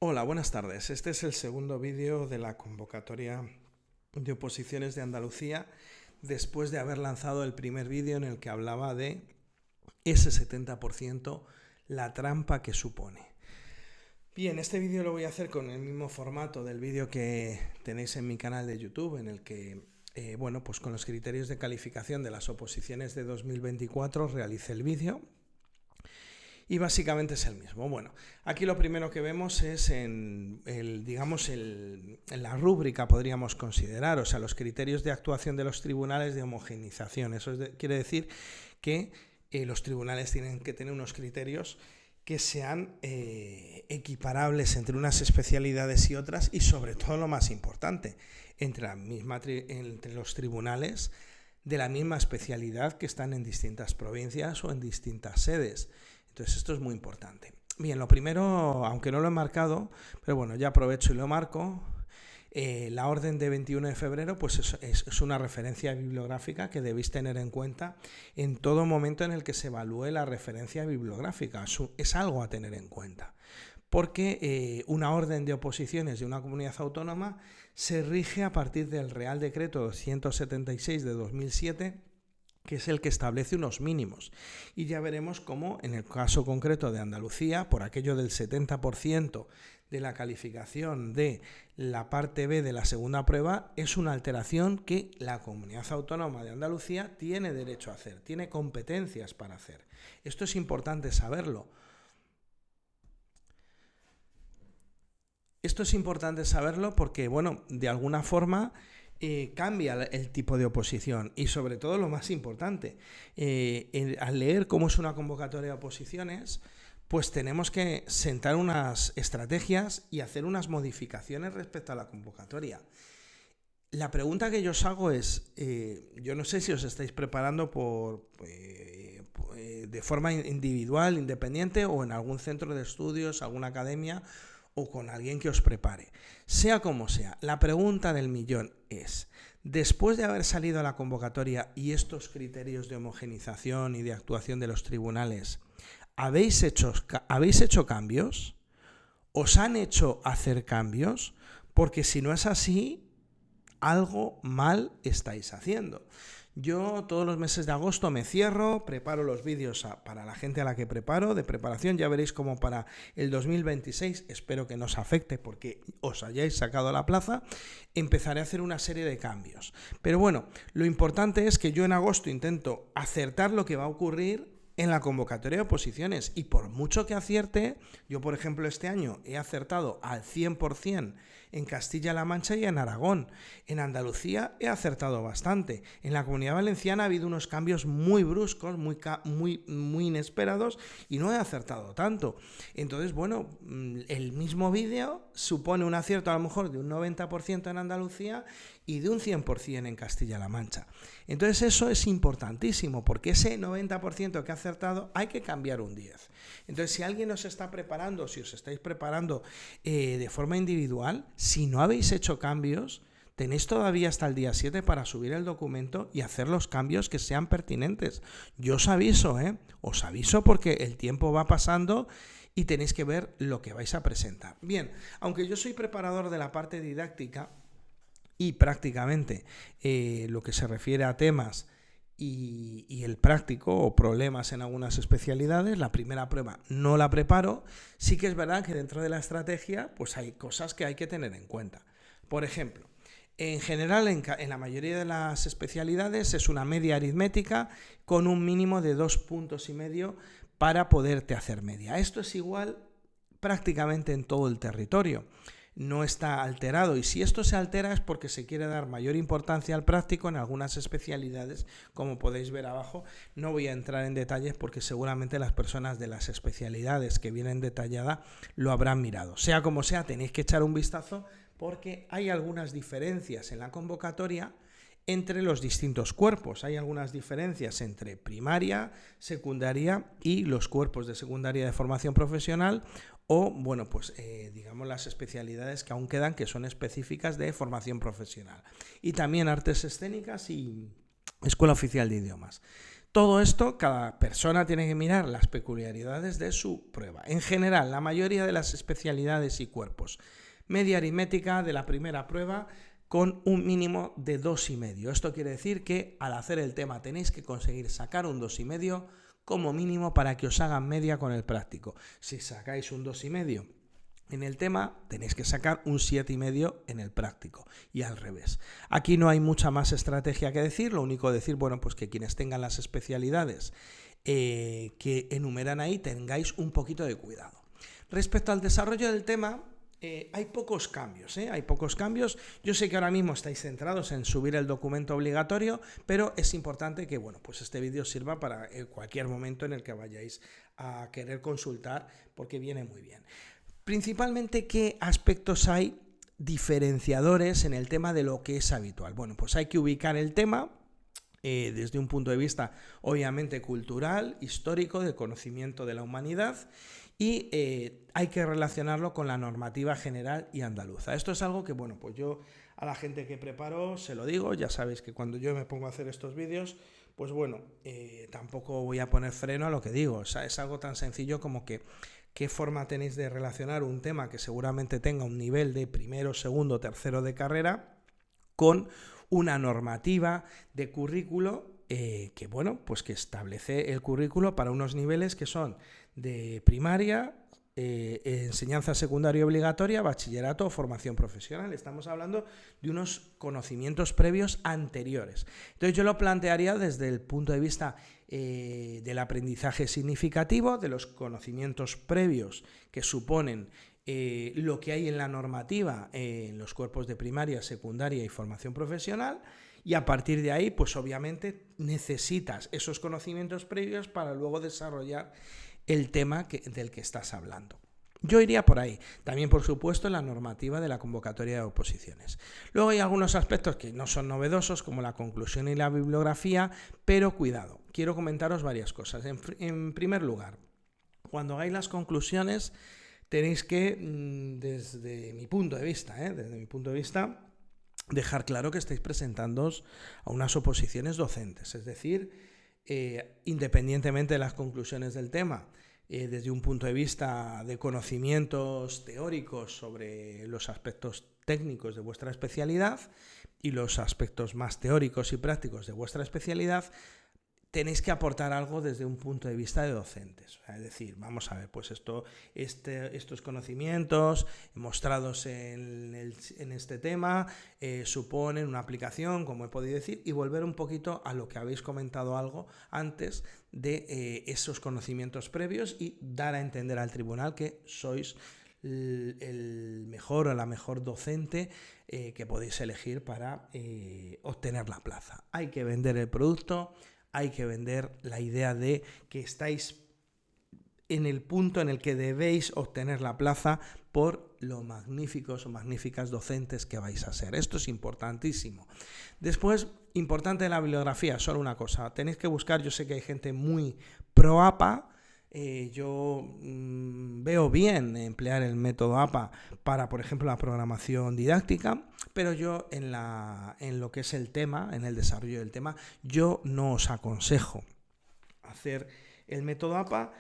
Hola, buenas tardes. Este es el segundo vídeo de la convocatoria de oposiciones de Andalucía después de haber lanzado el primer vídeo en el que hablaba de ese 70%, la trampa que supone. Bien, este vídeo lo voy a hacer con el mismo formato del vídeo que tenéis en mi canal de YouTube, en el que, pues con los criterios de calificación de las oposiciones de 2024 realicé el vídeo. Y básicamente es el mismo. Bueno, aquí lo primero que vemos es en la rúbrica, podríamos considerar, o sea, los criterios de actuación de los tribunales de homogeneización. Quiere decir que los tribunales tienen que tener unos criterios que sean equiparables entre unas especialidades y otras, y sobre todo lo más importante, entre los tribunales de la misma especialidad que están en distintas provincias o en distintas sedes. Entonces esto es muy importante. Bien, lo primero, aunque no lo he marcado, pero bueno, ya aprovecho y lo marco. La orden de 21 de febrero pues es una referencia bibliográfica que debéis tener en cuenta en todo momento en el que se evalúe la referencia bibliográfica. Es algo a tener en cuenta, porque una orden de oposiciones de una comunidad autónoma se rige a partir del Real Decreto 276 de 2007, que es el que establece unos mínimos. Y ya veremos cómo, en el caso concreto de Andalucía, por aquello del 70% de la calificación de la parte B de la segunda prueba, es una alteración que la Comunidad Autónoma de Andalucía tiene derecho a hacer, tiene competencias para hacer. Esto es importante saberlo. Esto es importante saberlo porque, bueno, de alguna forma cambia el tipo de oposición y, sobre todo, lo más importante, al leer cómo es una convocatoria de oposiciones, pues tenemos que sentar unas estrategias y hacer unas modificaciones respecto a la convocatoria. La pregunta que yo os hago es, yo no sé si os estáis preparando de forma individual, independiente, o en algún centro de estudios, alguna academia, o con alguien que os prepare. Sea como sea, la pregunta del millón es, después de haber salido a la convocatoria y estos criterios de homogeneización y de actuación de los tribunales, ¿habéis hecho cambios? ¿Os han hecho hacer cambios? Porque si no es así, algo mal estáis haciendo. Yo todos los meses de agosto me cierro, preparo los vídeos para la gente a la que preparo, de preparación. Ya veréis como para el 2026, espero que no os afecte porque os hayáis sacado a la plaza, empezaré a hacer una serie de cambios. Pero bueno, lo importante es que yo en agosto intento acertar lo que va a ocurrir en la convocatoria de oposiciones, y por mucho que acierte, yo por ejemplo este año he acertado al 100% en Castilla-La Mancha y en Aragón. En Andalucía he acertado bastante. En la Comunidad Valenciana ha habido unos cambios muy bruscos, muy inesperados, y no he acertado tanto. Entonces, bueno, el mismo vídeo supone un acierto a lo mejor de un 90% en Andalucía y de un 100% en Castilla-La Mancha. Entonces eso es importantísimo, porque ese 90% que ha acertado hay que cambiar un 10%. Entonces, si alguien os está preparando, si os estáis preparando de forma individual, si no habéis hecho cambios, tenéis todavía hasta el día 7 para subir el documento y hacer los cambios que sean pertinentes. Yo os aviso, os aviso, porque el tiempo va pasando y tenéis que ver lo que vais a presentar. Bien, aunque yo soy preparador de la parte didáctica y prácticamente lo que se refiere a temas y el práctico o problemas en algunas especialidades, la primera prueba no la preparo. Sí que es verdad que dentro de la estrategia pues hay cosas que hay que tener en cuenta. Por ejemplo, en general, en la mayoría de las especialidades es una media aritmética con un mínimo de 2,5 puntos para poderte hacer media. Esto es igual prácticamente en todo el territorio. No está alterado, y si esto se altera es porque se quiere dar mayor importancia al práctico en algunas especialidades, como podéis ver abajo. No voy a entrar en detalles porque seguramente las personas de las especialidades que vienen detalladas lo habrán mirado. Sea como sea, tenéis que echar un vistazo porque hay algunas diferencias en la convocatoria entre los distintos cuerpos. Hay algunas diferencias entre primaria, secundaria y los cuerpos de secundaria de formación profesional, o bueno, pues digamos las especialidades que aún quedan, que son específicas de formación profesional, y también artes escénicas y Escuela Oficial de Idiomas. Todo esto, cada persona tiene que mirar las peculiaridades de su prueba. En general, la mayoría de las especialidades y cuerpos, media aritmética de la primera prueba con un mínimo de 2,5. Esto quiere decir que al hacer el tema tenéis que conseguir sacar un 2,5 como mínimo para que os hagan media con el práctico. Si sacáis un 2,5 en el tema, tenéis que sacar un 7,5 en el práctico y al revés. Aquí no hay mucha más estrategia que decir, lo único decir, bueno, pues que quienes tengan las especialidades que enumeran ahí tengáis un poquito de cuidado. Respecto al desarrollo del tema, hay pocos cambios, hay pocos cambios. Yo sé que ahora mismo estáis centrados en subir el documento obligatorio, pero es importante que, bueno, pues este vídeo sirva para cualquier momento en el que vayáis a querer consultar, porque viene muy bien. Principalmente, ¿qué aspectos hay diferenciadores en el tema de lo que es habitual? Bueno, pues hay que ubicar el tema desde un punto de vista obviamente cultural, histórico, de conocimiento de la humanidad, y hay que relacionarlo con la normativa general y andaluza. Esto es algo que, bueno, pues yo a la gente que preparo se lo digo. Ya sabéis que cuando yo me pongo a hacer estos vídeos, pues bueno, tampoco voy a poner freno a lo que digo. O sea, es algo tan sencillo como que qué forma tenéis de relacionar un tema que seguramente tenga un nivel de primero, segundo, tercero de carrera con una normativa de currículo que, bueno, pues que establece el currículo para unos niveles que son de primaria, enseñanza secundaria obligatoria, bachillerato o formación profesional. Estamos hablando de unos conocimientos previos anteriores. Entonces yo lo plantearía desde el punto de vista del aprendizaje significativo, de los conocimientos previos que suponen lo que hay en la normativa en los cuerpos de primaria, secundaria y formación profesional, y a partir de ahí, pues obviamente necesitas esos conocimientos previos para luego desarrollar el tema del que estás hablando. Yo iría por ahí. También, por supuesto, la normativa de la convocatoria de oposiciones. Luego hay algunos aspectos que no son novedosos, como la conclusión y la bibliografía, pero cuidado, quiero comentaros varias cosas. En primer lugar, cuando hagáis las conclusiones, tenéis que, desde mi punto de vista, dejar claro que estáis presentándoos a unas oposiciones docentes, es decir, independientemente de las conclusiones del tema, desde un punto de vista de conocimientos teóricos sobre los aspectos técnicos de vuestra especialidad y los aspectos más teóricos y prácticos de vuestra especialidad, tenéis que aportar algo desde un punto de vista de docentes. Es decir, vamos a ver, pues estos conocimientos mostrados en este tema suponen una aplicación, como he podido decir, y volver un poquito a lo que habéis comentado algo antes de esos conocimientos previos y dar a entender al tribunal que sois el mejor o la mejor docente que podéis elegir para obtener la plaza. Hay que vender el producto. Hay que vender la idea de que estáis en el punto en el que debéis obtener la plaza por lo magníficos o magníficas docentes que vais a ser. Esto es importantísimo. Después, importante la bibliografía, solo una cosa. Tenéis que buscar, yo sé que hay gente muy pro APA. Yo veo bien emplear el método APA para, por ejemplo, la programación didáctica, pero yo en lo que es el tema, en el desarrollo del tema, yo no os aconsejo hacer el método APA,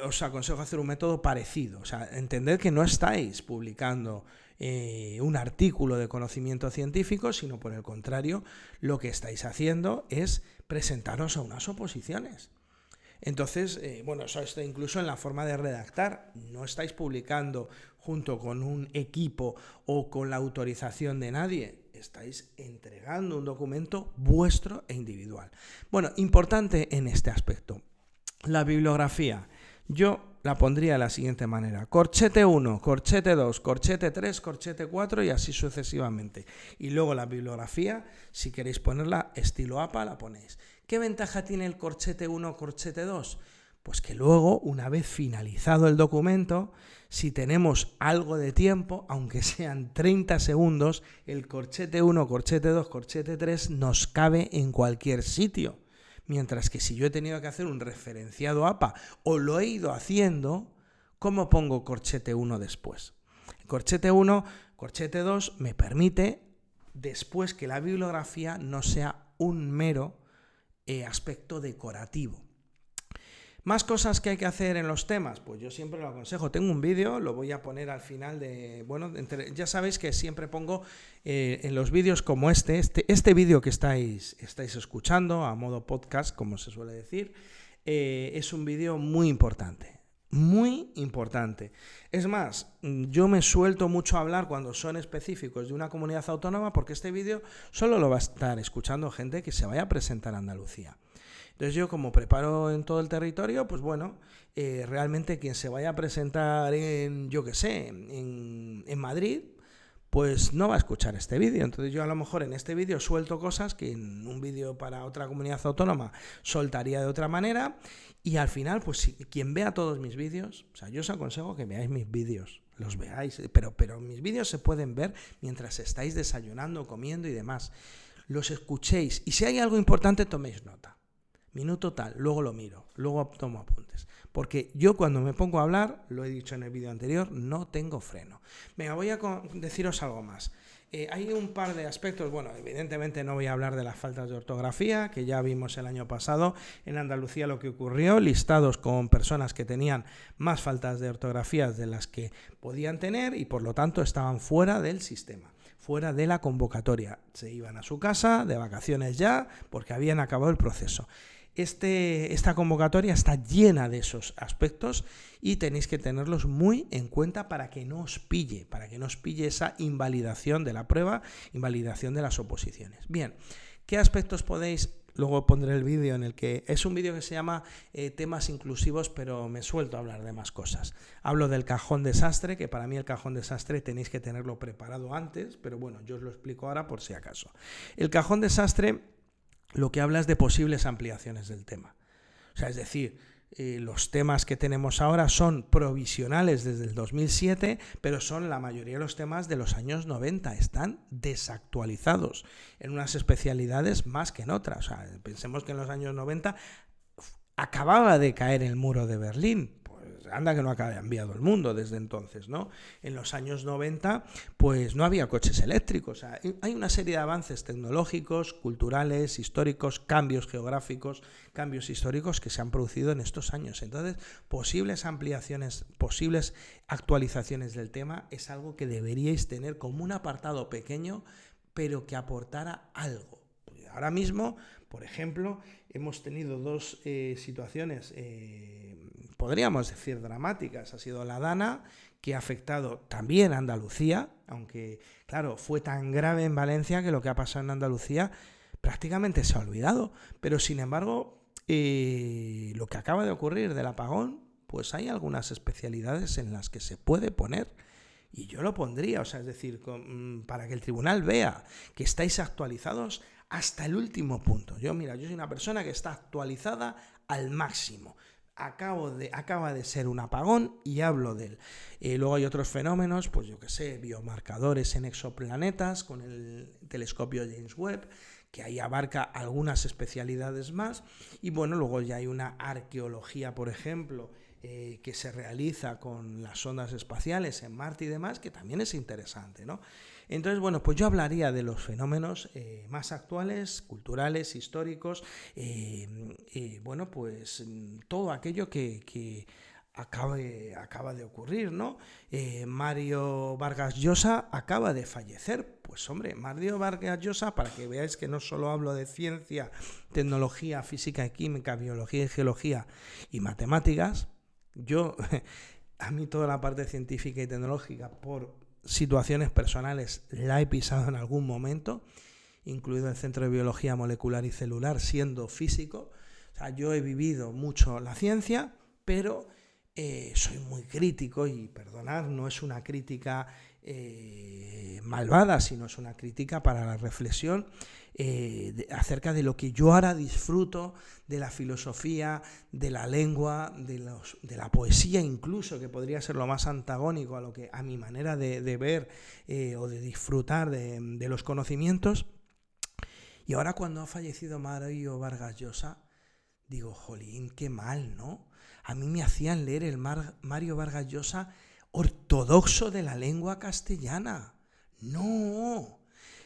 os aconsejo hacer un método parecido. O sea, entended que no estáis publicando un artículo de conocimiento científico, sino por el contrario, lo que estáis haciendo es presentaros a unas oposiciones. Entonces, bueno, eso está incluso en la forma de redactar. No estáis publicando junto con un equipo o con la autorización de nadie. Estáis entregando un documento vuestro e individual. Bueno, importante en este aspecto. La bibliografía. Yo la pondría de la siguiente manera. Corchete 1, corchete 2, corchete 3, corchete 4 y así sucesivamente. Y luego la bibliografía, si queréis ponerla estilo APA, la ponéis. ¿Qué ventaja tiene el corchete 1 o corchete 2? Pues que luego, una vez finalizado el documento, si tenemos algo de tiempo, aunque sean 30 segundos, el corchete 1, corchete 2, corchete 3 nos cabe en cualquier sitio. Mientras que si yo he tenido que hacer un referenciado APA o lo he ido haciendo, ¿cómo pongo corchete 1 después? Corchete 1, corchete 2 me permite después que la bibliografía no sea un mero aspecto decorativo. Más cosas que hay que hacer en los temas, pues yo siempre lo aconsejo. Tengo un vídeo, lo voy a poner al final de... Bueno, ya sabéis que siempre pongo en los vídeos como este vídeo que estáis escuchando, a modo podcast, como se suele decir, es un vídeo muy importante. Muy importante. Es más, yo me suelto mucho a hablar cuando son específicos de una comunidad autónoma porque este vídeo solo lo va a estar escuchando gente que se vaya a presentar a Andalucía. Entonces yo, como preparo en todo el territorio, pues bueno, realmente quien se vaya a presentar en Madrid, pues no va a escuchar este vídeo. Entonces yo a lo mejor en este vídeo suelto cosas que en un vídeo para otra comunidad autónoma soltaría de otra manera, y al final, pues si quien vea todos mis vídeos, o sea, yo os aconsejo que veáis mis vídeos, los veáis, pero mis vídeos se pueden ver mientras estáis desayunando, comiendo y demás. Los escuchéis, y si hay algo importante, toméis nota. Minuto tal, luego lo miro, luego tomo apuntes. Porque yo cuando me pongo a hablar, lo he dicho en el vídeo anterior, no tengo freno. Venga, voy a deciros algo más. Hay un par de aspectos, bueno, evidentemente no voy a hablar de las faltas de ortografía, que ya vimos el año pasado en Andalucía lo que ocurrió, listados con personas que tenían más faltas de ortografía de las que podían tener y por lo tanto estaban fuera del sistema, fuera de la convocatoria. Se iban a su casa de vacaciones ya porque habían acabado el proceso. Esta convocatoria está llena de esos aspectos y tenéis que tenerlos muy en cuenta para que no os pille esa invalidación de la prueba, invalidación de las oposiciones. Bien, ¿qué aspectos podéis? Luego pondré el vídeo en el que es un vídeo que se llama temas inclusivos, pero me suelto a hablar de más cosas. Hablo del cajón desastre, que para mí el cajón desastre tenéis que tenerlo preparado antes, pero bueno, yo os lo explico ahora por si acaso. El cajón desastre lo que habla es de posibles ampliaciones del tema. O sea, es decir, los temas que tenemos ahora son provisionales desde el 2007, pero son la mayoría de los temas de los años 90. Están desactualizados en unas especialidades más que en otras. O sea, pensemos que en los años 90 acababa de caer el muro de Berlín. Anda que no ha cambiado el mundo desde entonces, ¿no? En los años 90, pues no había coches eléctricos. O sea, hay una serie de avances tecnológicos, culturales, históricos, cambios geográficos, cambios históricos que se han producido en estos años. Entonces, posibles ampliaciones, posibles actualizaciones del tema es algo que deberíais tener como un apartado pequeño, pero que aportara algo. Ahora mismo, por ejemplo, hemos tenido dos situaciones, podríamos decir dramáticas. Ha sido la Dana, que ha afectado también a Andalucía, aunque, claro, fue tan grave en Valencia que lo que ha pasado en Andalucía prácticamente se ha olvidado. Pero, sin embargo, lo que acaba de ocurrir del apagón, pues hay algunas especialidades en las que se puede poner. Y yo lo pondría, o sea, es decir, para que el tribunal vea que estáis actualizados hasta el último punto. Yo soy una persona que está actualizada al máximo. Acaba de ser un apagón y hablo de él. Luego hay otros fenómenos, pues yo qué sé, biomarcadores en exoplanetas con el telescopio James Webb, que ahí abarca algunas especialidades más. Y bueno, luego ya hay una arqueología, por ejemplo, que se realiza con las sondas espaciales en Marte y demás, que también es interesante, ¿no? Entonces, bueno, pues yo hablaría de los fenómenos más actuales, culturales, históricos, bueno, pues todo aquello que acaba de ocurrir, ¿no? Mario Vargas Llosa acaba de fallecer. Pues hombre, Mario Vargas Llosa, para que veáis que no solo hablo de ciencia, tecnología, física y química, biología y geología y matemáticas, a mí toda la parte científica y tecnológica, por situaciones personales, la he pisado en algún momento, incluido el Centro de Biología Molecular y Celular, siendo físico. O sea, yo he vivido mucho la ciencia, pero soy muy crítico y, perdonad, no es una crítica malvada, sino es una crítica para la reflexión acerca de lo que yo ahora disfruto de la filosofía, de la lengua, de la poesía incluso, que podría ser lo más antagónico a mi manera de ver o de disfrutar de los conocimientos. Y ahora cuando ha fallecido Mario Vargas Llosa, digo, jolín, qué mal, ¿no? A mí me hacían leer el Mario Vargas Llosa ortodoxo de la lengua castellana. No,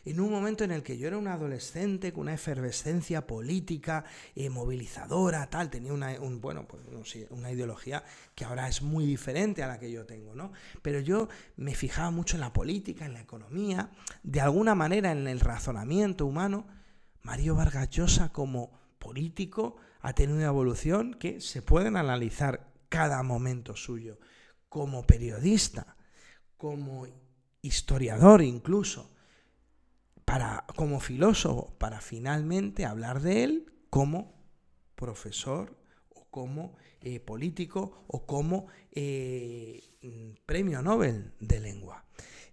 en un momento en el que yo era un adolescente con una efervescencia política, movilizadora, tal, tenía una ideología que ahora es muy diferente a la que yo tengo, ¿no? Pero yo me fijaba mucho en la política, en la economía, de alguna manera en el razonamiento humano. Mario Vargas Llosa como político ha tenido una evolución que se pueden analizar cada momento suyo. Como periodista, como historiador incluso, como filósofo, para finalmente hablar de él como profesor o como político o como premio Nobel de lengua.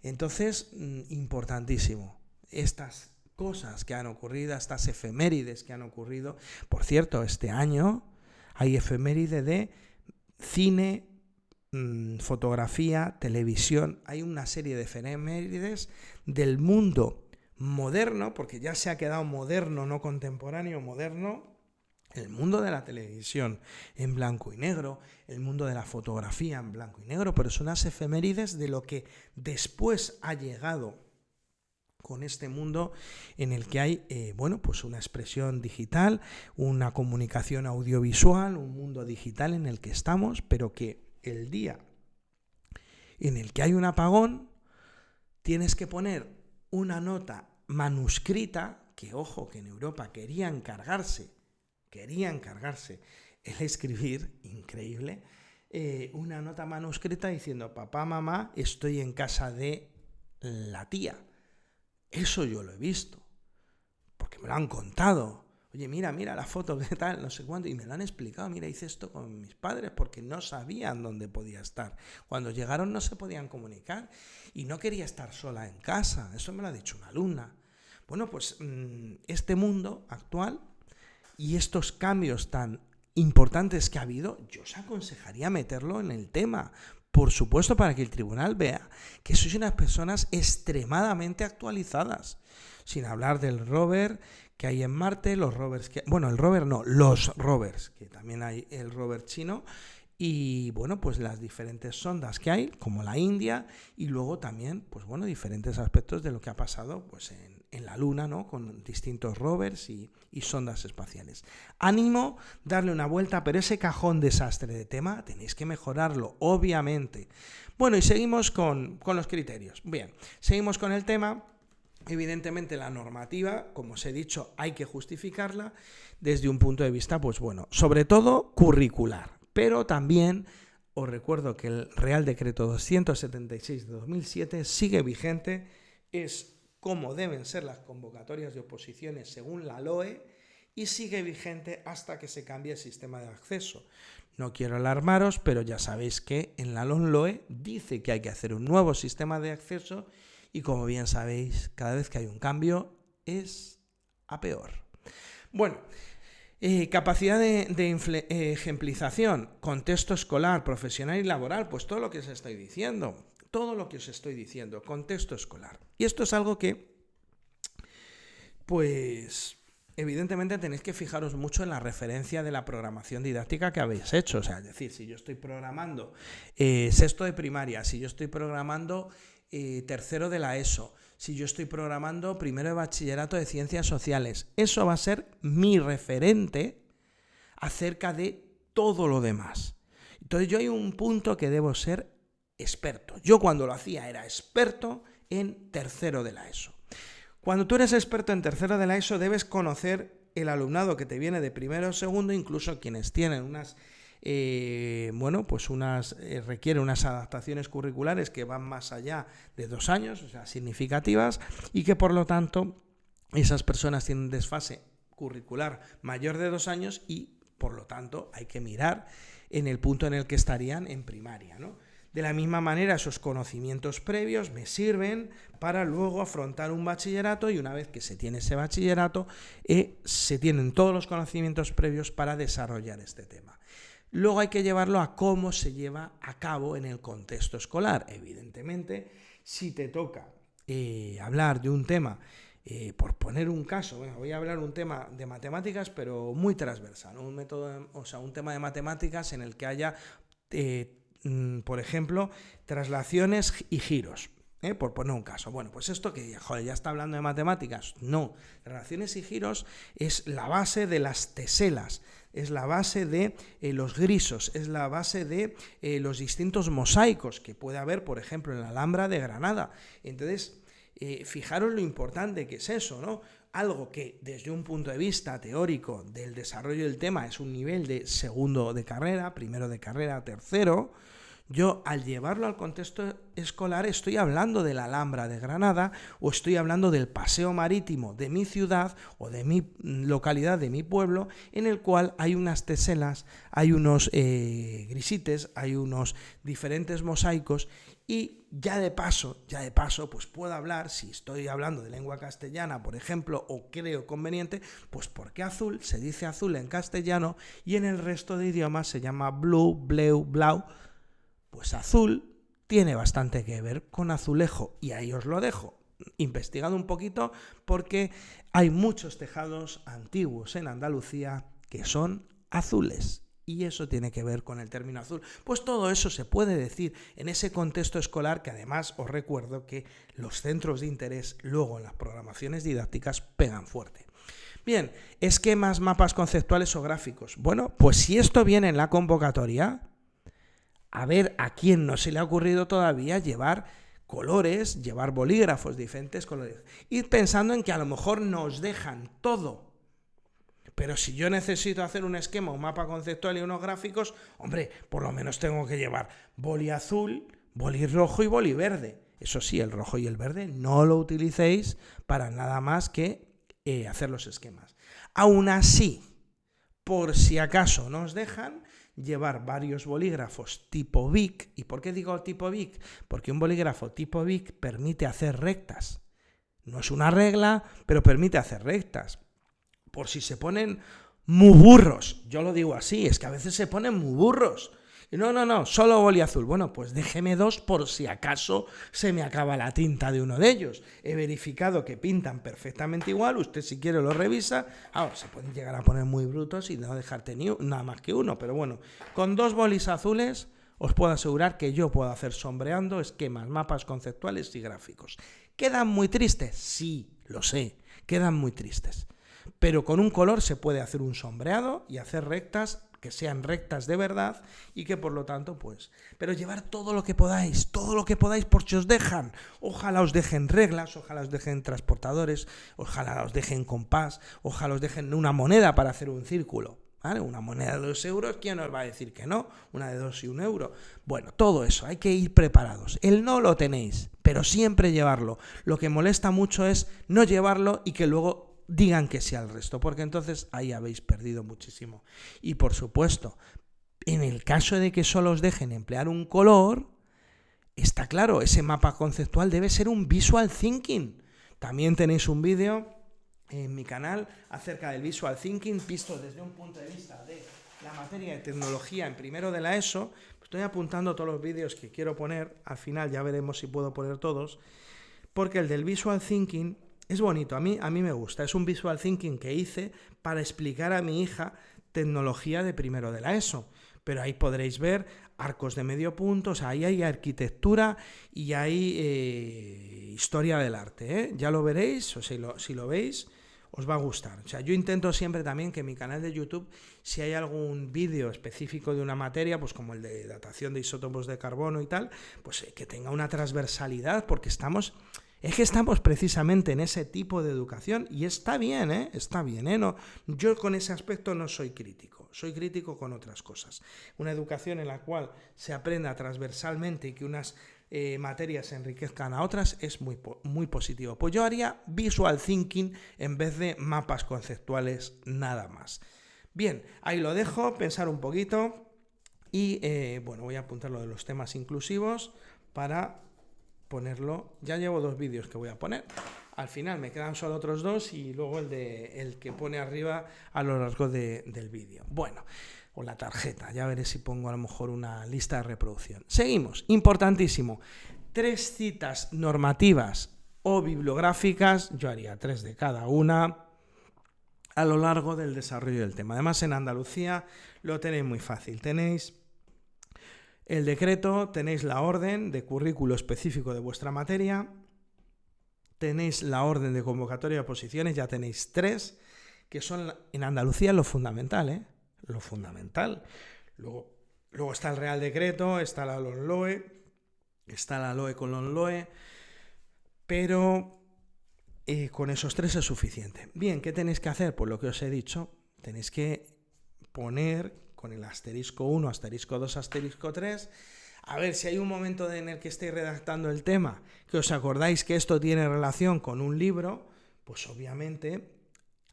Entonces, importantísimo, estas cosas que han ocurrido, estas efemérides que han ocurrido. Por cierto, este año hay efeméride de cine, fotografía, televisión. Hay una serie de efemérides del mundo moderno, porque ya se ha quedado moderno, no contemporáneo, moderno, el mundo de la televisión en blanco y negro, el mundo de la fotografía en blanco y negro, pero son unas efemérides de lo que después ha llegado con este mundo en el que hay pues una expresión digital, una comunicación audiovisual, un mundo digital en el que estamos, pero que el día en el que hay un apagón tienes que poner una nota manuscrita, que ojo, que en Europa querían encargarse el escribir, increíble, una nota manuscrita diciendo: papá, mamá, estoy en casa de la tía. Eso yo lo he visto, porque me lo han contado. Oye, mira la foto, qué tal, no sé cuánto, y me lo han explicado. Mira, hice esto con mis padres porque no sabían dónde podía estar. Cuando llegaron no se podían comunicar y no quería estar sola en casa. Eso me lo ha dicho una alumna. Bueno, pues este mundo actual y estos cambios tan importantes que ha habido, yo os aconsejaría meterlo en el tema. Por supuesto, para que el tribunal vea que sois unas personas extremadamente actualizadas. Sin hablar del rover que hay en Marte, los rovers los rovers, que también hay el rover chino, y bueno, pues las diferentes sondas que hay, como la India, y luego también, pues bueno, diferentes aspectos de lo que ha pasado pues en la Luna, ¿no? Con distintos rovers y sondas espaciales. Ánimo, darle una vuelta, pero ese cajón desastre de tema tenéis que mejorarlo, obviamente. Bueno, y seguimos con los criterios. Bien, seguimos con el tema. Evidentemente la normativa, como os he dicho, hay que justificarla desde un punto de vista, pues bueno, sobre todo curricular. Pero también os recuerdo que el Real Decreto 276 de 2007 sigue vigente, es cómo deben ser las convocatorias de oposiciones según la LOE, y sigue vigente hasta que se cambie el sistema de acceso. No quiero alarmaros, pero ya sabéis que en la LOE dice que hay que hacer un nuevo sistema de acceso y, como bien sabéis, cada vez que hay un cambio es a peor. Bueno, capacidad de ejemplización, contexto escolar, profesional y laboral, pues todo lo que os estoy diciendo. Contexto escolar. Y esto es algo que, pues, evidentemente tenéis que fijaros mucho en la referencia de la programación didáctica que habéis hecho. O sea, es decir, si yo estoy programando sexto de primaria, si yo estoy programando tercero de la ESO, si yo estoy programando primero de bachillerato de ciencias sociales, eso va a ser mi referente acerca de todo lo demás. Entonces yo hay un punto que debo ser experto. Yo cuando lo hacía era experto en tercero de la ESO. Cuando tú eres experto en tercero de la ESO debes conocer el alumnado que te viene de primero o segundo, incluso quienes tienen requieren unas adaptaciones curriculares que van más allá de 2 años, o sea, significativas, y que por lo tanto esas personas tienen un desfase curricular mayor de 2 años y por lo tanto hay que mirar en el punto en el que estarían en primaria, ¿no? De la misma manera, esos conocimientos previos me sirven para luego afrontar un bachillerato, y una vez que se tiene ese bachillerato, se tienen todos los conocimientos previos para desarrollar este tema. Luego hay que llevarlo a cómo se lleva a cabo en el contexto escolar. Evidentemente, si te toca hablar de un tema, por poner un caso, voy a hablar un tema de matemáticas, pero muy transversal, un tema de matemáticas en el que haya, por ejemplo, traslaciones y giros. Por poner un caso. Bueno, pues esto que, joder, ya está hablando de matemáticas. No, relaciones y giros es la base de las teselas, es la base de los grisos, es la base de los distintos mosaicos que puede haber, por ejemplo, en la Alhambra de Granada. Entonces, fijaros lo importante que es eso, ¿no? Algo que desde un punto de vista teórico del desarrollo del tema es un nivel de segundo de carrera, primero de carrera, tercero. Yo, al llevarlo al contexto escolar, estoy hablando de la Alhambra de Granada o estoy hablando del paseo marítimo de mi ciudad o de mi localidad, de mi pueblo, en el cual hay unas teselas, hay unos grisites, hay unos diferentes mosaicos y ya de paso, pues puedo hablar, si estoy hablando de lengua castellana, por ejemplo, o creo conveniente, pues porque azul se dice azul en castellano y en el resto de idiomas se llama blue, bleu, blau. Pues azul tiene bastante que ver con azulejo y ahí os lo dejo, investigando un poquito porque hay muchos tejados antiguos en Andalucía que son azules y eso tiene que ver con el término azul. Pues todo eso se puede decir en ese contexto escolar que además os recuerdo que los centros de interés luego en las programaciones didácticas pegan fuerte. Bien, esquemas, mapas conceptuales o gráficos. Bueno, pues si esto viene en la convocatoria, a ver a quién no se le ha ocurrido todavía llevar colores, llevar bolígrafos, diferentes colores. Ir pensando en que a lo mejor nos dejan todo. Pero si yo necesito hacer un esquema, un mapa conceptual y unos gráficos, hombre, por lo menos tengo que llevar boli azul, boli rojo y boli verde. Eso sí, el rojo y el verde no lo utilicéis para nada más que hacer los esquemas. Aún así, por si acaso nos dejan, llevar varios bolígrafos tipo Bic. ¿Y por qué digo tipo Bic? Porque un bolígrafo tipo Bic permite hacer rectas. No es una regla, pero permite hacer rectas. Por si se ponen muy burros, yo lo digo así, es que a veces se ponen muy burros. Y no, solo boli azul. Bueno, pues déjeme dos por si acaso se me acaba la tinta de uno de ellos. He verificado que pintan perfectamente igual, usted si quiere lo revisa. Ahora, se pueden llegar a poner muy brutos y no dejarte ni nada más que uno, pero bueno, con dos bolis azules os puedo asegurar que yo puedo hacer sombreando, esquemas, mapas conceptuales y gráficos. ¿Quedan muy tristes? Sí, lo sé, quedan muy tristes. Pero con un color se puede hacer un sombreado y hacer rectas que sean rectas de verdad y que por lo tanto pues, pero llevar todo lo que podáis porque os dejan, ojalá os dejen reglas, ojalá os dejen transportadores, ojalá os dejen compás, ojalá os dejen una moneda para hacer un círculo, ¿vale? Una moneda de 2 euros, ¿quién os va a decir que no? Una de 2 y 1 euro. Bueno, todo eso, hay que ir preparados. El no lo tenéis, pero siempre llevarlo. Lo que molesta mucho es no llevarlo y que luego digan que sí al resto, porque entonces ahí habéis perdido muchísimo. Y por supuesto, en el caso de que solo os dejen emplear un color, está claro, ese mapa conceptual debe ser un visual thinking. También tenéis un vídeo en mi canal acerca del visual thinking, visto desde un punto de vista de la materia de tecnología en primero de la ESO. Estoy apuntando todos los vídeos que quiero poner, al final ya veremos si puedo poner todos, porque el del visual thinking es bonito, a mí me gusta. Es un visual thinking que hice para explicar a mi hija tecnología de primero de la ESO. Pero ahí podréis ver arcos de medio punto, o sea, ahí hay arquitectura y hay historia del arte, ¿eh? Ya lo veréis, o si lo veis, os va a gustar. O sea, yo intento siempre también que en mi canal de YouTube, si hay algún vídeo específico de una materia, pues como el de datación de isótopos de carbono y tal, pues que tenga una transversalidad, porque estamos precisamente en ese tipo de educación y está bien, ¿eh? Está bien, ¿eh? No, yo con ese aspecto no soy crítico, soy crítico con otras cosas. Una educación en la cual se aprenda transversalmente y que unas materias enriquezcan a otras es muy positivo. Pues yo haría visual thinking en vez de mapas conceptuales nada más. Bien, ahí lo dejo, pensar un poquito y bueno, voy a apuntar lo de los temas inclusivos para ponerlo. Ya llevo 2 vídeos que voy a poner. Al final me quedan solo otros 2 y luego el que pone arriba a lo largo del vídeo. Bueno, o la tarjeta, ya veré si pongo a lo mejor una lista de reproducción. Seguimos, importantísimo. 3 citas normativas o bibliográficas, yo haría 3 de cada una, a lo largo del desarrollo del tema. Además, en Andalucía lo tenéis muy fácil. Tenéis El decreto, tenéis la orden de currículo específico de vuestra materia, tenéis la orden de convocatoria de oposiciones, ya tenéis 3, que son en Andalucía lo fundamental, ¿eh? Lo fundamental. Luego está el Real Decreto, está la LOMLOE, está la LOE con LOMLOE, pero con esos 3 es suficiente. Bien, ¿qué tenéis que hacer? Pues lo que os he dicho, tenéis que poner con el asterisco 1, asterisco 2, asterisco 3, a ver si hay un momento en el que estéis redactando el tema, que os acordáis que esto tiene relación con un libro, pues obviamente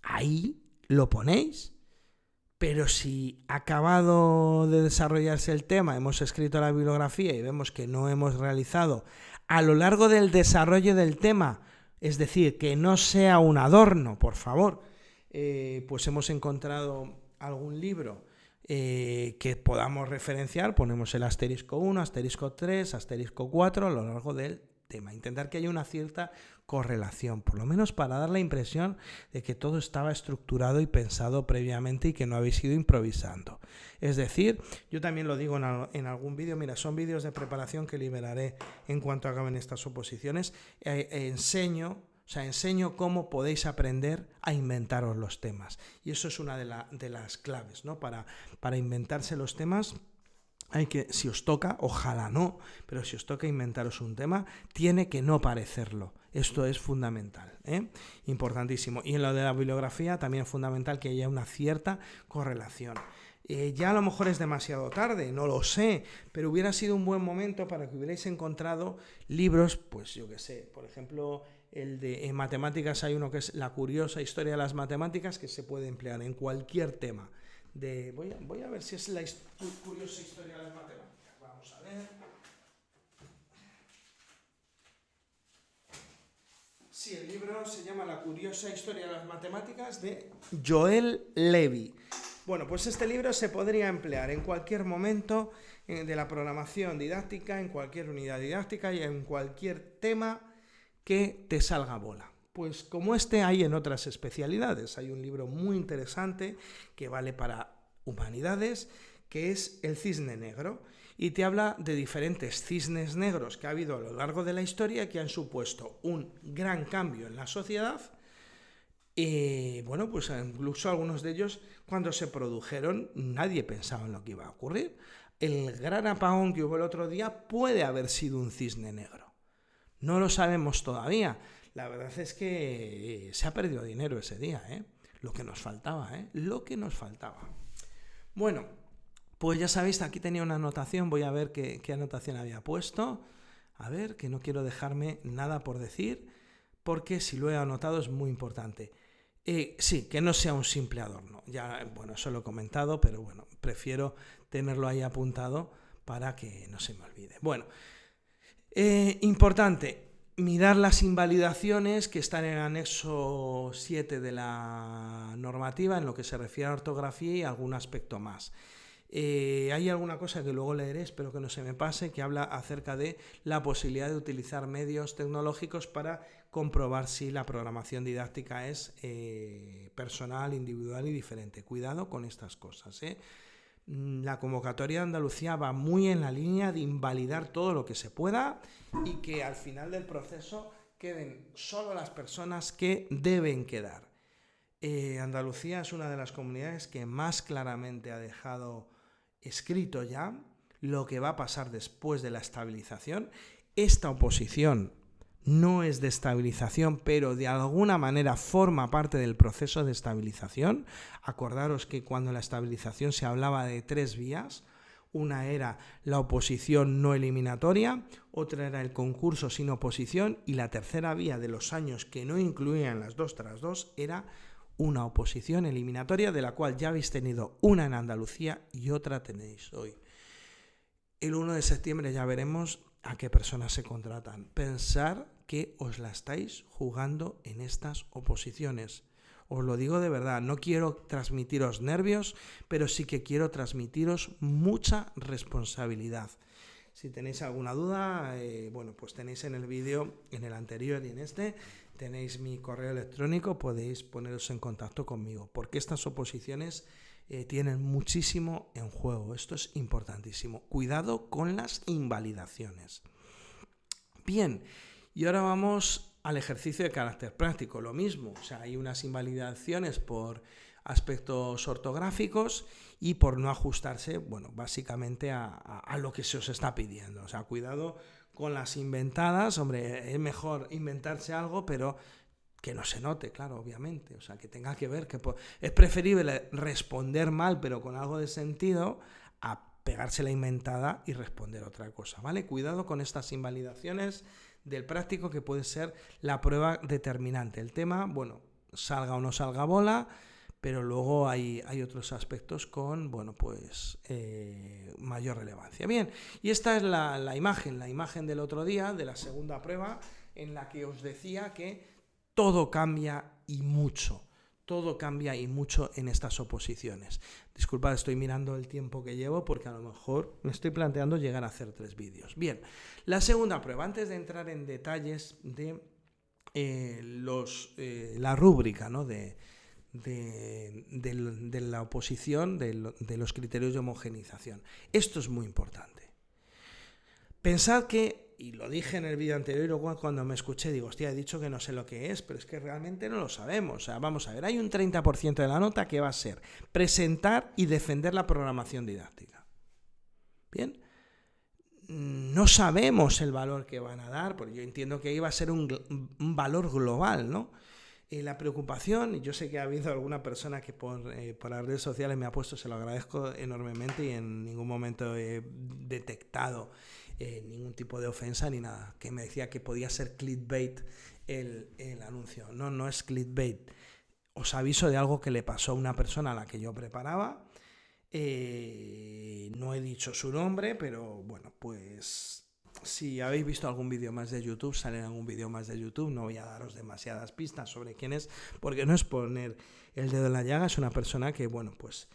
ahí lo ponéis. Pero si acabado de desarrollarse el tema, hemos escrito la bibliografía y vemos que no hemos realizado a lo largo del desarrollo del tema, es decir, que no sea un adorno, por favor, pues hemos encontrado algún libro que podamos referenciar, ponemos el asterisco 1, asterisco 3, asterisco 4 a lo largo del tema. Intentar que haya una cierta correlación, por lo menos para dar la impresión de que todo estaba estructurado y pensado previamente y que no habéis ido improvisando. Es decir, yo también lo digo en algún vídeo, mira, son vídeos de preparación que liberaré en cuanto acaben estas oposiciones, enseño cómo podéis aprender a inventaros los temas. Y eso es una de las claves, ¿no? Para inventarse los temas. Hay que, si os toca, ojalá no, pero si os toca inventaros un tema, tiene que no parecerlo. Esto es fundamental, importantísimo. Y en lo de la bibliografía también es fundamental que haya una cierta correlación. Ya a lo mejor es demasiado tarde, no lo sé, pero hubiera sido un buen momento para que hubierais encontrado libros, pues yo qué sé, por ejemplo, en matemáticas hay uno que es La curiosa historia de las matemáticas, que se puede emplear en cualquier tema. Voy a ver si es la curiosa historia de las matemáticas. Vamos a ver. Sí, el libro se llama La curiosa historia de las matemáticas de Joel Levy. Bueno, pues este libro se podría emplear en cualquier momento de la programación didáctica, en cualquier unidad didáctica y en cualquier tema que te salga bola. Pues como este hay en otras especialidades. Hay un libro muy interesante que vale para humanidades, que es El cisne negro, y te habla de diferentes cisnes negros que ha habido a lo largo de la historia que han supuesto un gran cambio en la sociedad. Y bueno, pues incluso algunos de ellos, cuando se produjeron, nadie pensaba en lo que iba a ocurrir. El gran apagón que hubo el otro día puede haber sido un cisne negro. No lo sabemos todavía. La verdad es que se ha perdido dinero ese día, Lo que nos faltaba, Lo que nos faltaba. Bueno, pues ya sabéis, aquí tenía una anotación, voy a ver qué anotación había puesto. A ver, que no quiero dejarme nada por decir, porque si lo he anotado es muy importante. Sí, que no sea un simple adorno. Ya, bueno, eso lo he comentado, pero bueno, prefiero tenerlo ahí apuntado para que no se me olvide. Bueno, importante, mirar las invalidaciones que están en el anexo 7 de la normativa en lo que se refiere a ortografía y algún aspecto más. Hay alguna cosa que luego leeré, espero que no se me pase, que habla acerca de la posibilidad de utilizar medios tecnológicos para comprobar si la programación didáctica es personal, individual y diferente. Cuidado con estas cosas, La convocatoria de Andalucía va muy en la línea de invalidar todo lo que se pueda y que al final del proceso queden solo las personas que deben quedar. Andalucía es una de las comunidades que más claramente ha dejado escrito ya lo que va a pasar después de la estabilización. Esta oposición no es de estabilización, pero de alguna manera forma parte del proceso de estabilización. Acordaros que cuando la estabilización se hablaba de 3 vías, una era la oposición no eliminatoria, otra era el concurso sin oposición y la tercera vía de los años que no incluían las 2 tras 2 era una oposición eliminatoria, de la cual ya habéis tenido una en Andalucía y otra tenéis hoy. El 1 de septiembre ya veremos a qué personas se contratan. Pensar que os la estáis jugando en estas oposiciones. Os lo digo de verdad, no quiero transmitiros nervios, pero sí que quiero transmitiros mucha responsabilidad. Si tenéis alguna duda, bueno, pues tenéis en el vídeo, en el anterior y en este, tenéis mi correo electrónico, podéis poneros en contacto conmigo, porque estas oposiciones tienen muchísimo en juego. Esto es importantísimo. Cuidado con las invalidaciones. Bien, y ahora vamos al ejercicio de carácter práctico. Lo mismo, o sea, hay unas invalidaciones por aspectos ortográficos y por no ajustarse, bueno, básicamente a lo que se os está pidiendo. O sea, cuidado con las inventadas. Hombre, es mejor inventarse algo, pero que no se note, claro, obviamente. O sea, que tenga que ver, que es preferible responder mal, pero con algo de sentido, a pegarse la inventada y responder otra cosa, ¿vale? Cuidado con estas invalidaciones del práctico, que puede ser la prueba determinante. El tema, bueno, salga o no salga bola, pero luego hay otros aspectos con, bueno, pues mayor relevancia. Bien, y esta es la imagen del otro día, de la segunda prueba, en la que os decía que todo cambia y mucho. Todo cambia y mucho en estas oposiciones. Disculpad, estoy mirando el tiempo que llevo porque a lo mejor me estoy planteando llegar a hacer 3 vídeos. Bien, la segunda prueba, antes de entrar en detalles de la rúbrica, ¿no? de la oposición, de los criterios de homogeneización. Esto es muy importante. Pensad que, y lo dije en el vídeo anterior, cuando me escuché, digo, hostia, he dicho que no sé lo que es, pero es que realmente no lo sabemos. O sea, vamos a ver, hay un 30% de la nota que va a ser presentar y defender la programación didáctica. Bien, no sabemos el valor que van a dar, porque yo entiendo que iba a ser un valor global, ¿no? La preocupación, y yo sé que ha habido alguna persona que por las redes sociales me ha puesto, se lo agradezco enormemente, y en ningún momento he detectado ningún tipo de ofensa ni nada, que me decía que podía ser clickbait el anuncio. No es clickbait. Os aviso de algo que le pasó a una persona a la que yo preparaba. No he dicho su nombre, pero bueno, pues si habéis visto algún vídeo más de YouTube, sale en algún vídeo más de YouTube, no voy a daros demasiadas pistas sobre quién es, porque no es poner el dedo en la llaga. Es una persona que, bueno, pues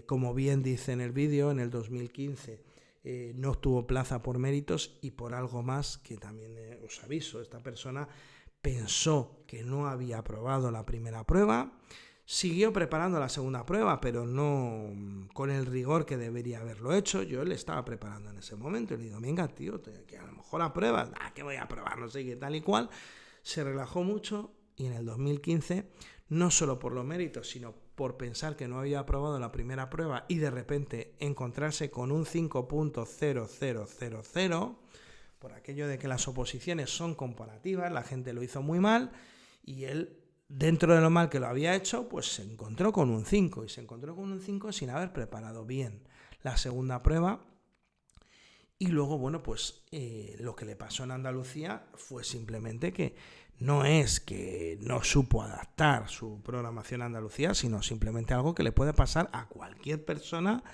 como bien dice en el vídeo, en el 2015 no obtuvo plaza por méritos y por algo más que también os aviso. Esta persona pensó que no había aprobado la primera prueba, siguió preparando la segunda prueba, pero no con el rigor que debería haberlo hecho. Yo le estaba preparando en ese momento y le digo, venga, tío, que a lo mejor apruebas. ¿Qué voy a aprobar? No sé qué, tal y cual. Se relajó mucho y en el 2015, no solo por los méritos, sino por pensar que no había aprobado la primera prueba y de repente encontrarse con un 5.0000, por aquello de que las oposiciones son comparativas, la gente lo hizo muy mal y él, dentro de lo mal que lo había hecho, pues se encontró con un 5, y se encontró con un 5 sin haber preparado bien la segunda prueba. Y luego, bueno, pues lo que le pasó en Andalucía fue simplemente que no es que no supo adaptar su programación a Andalucía, sino simplemente algo que le puede pasar a cualquier persona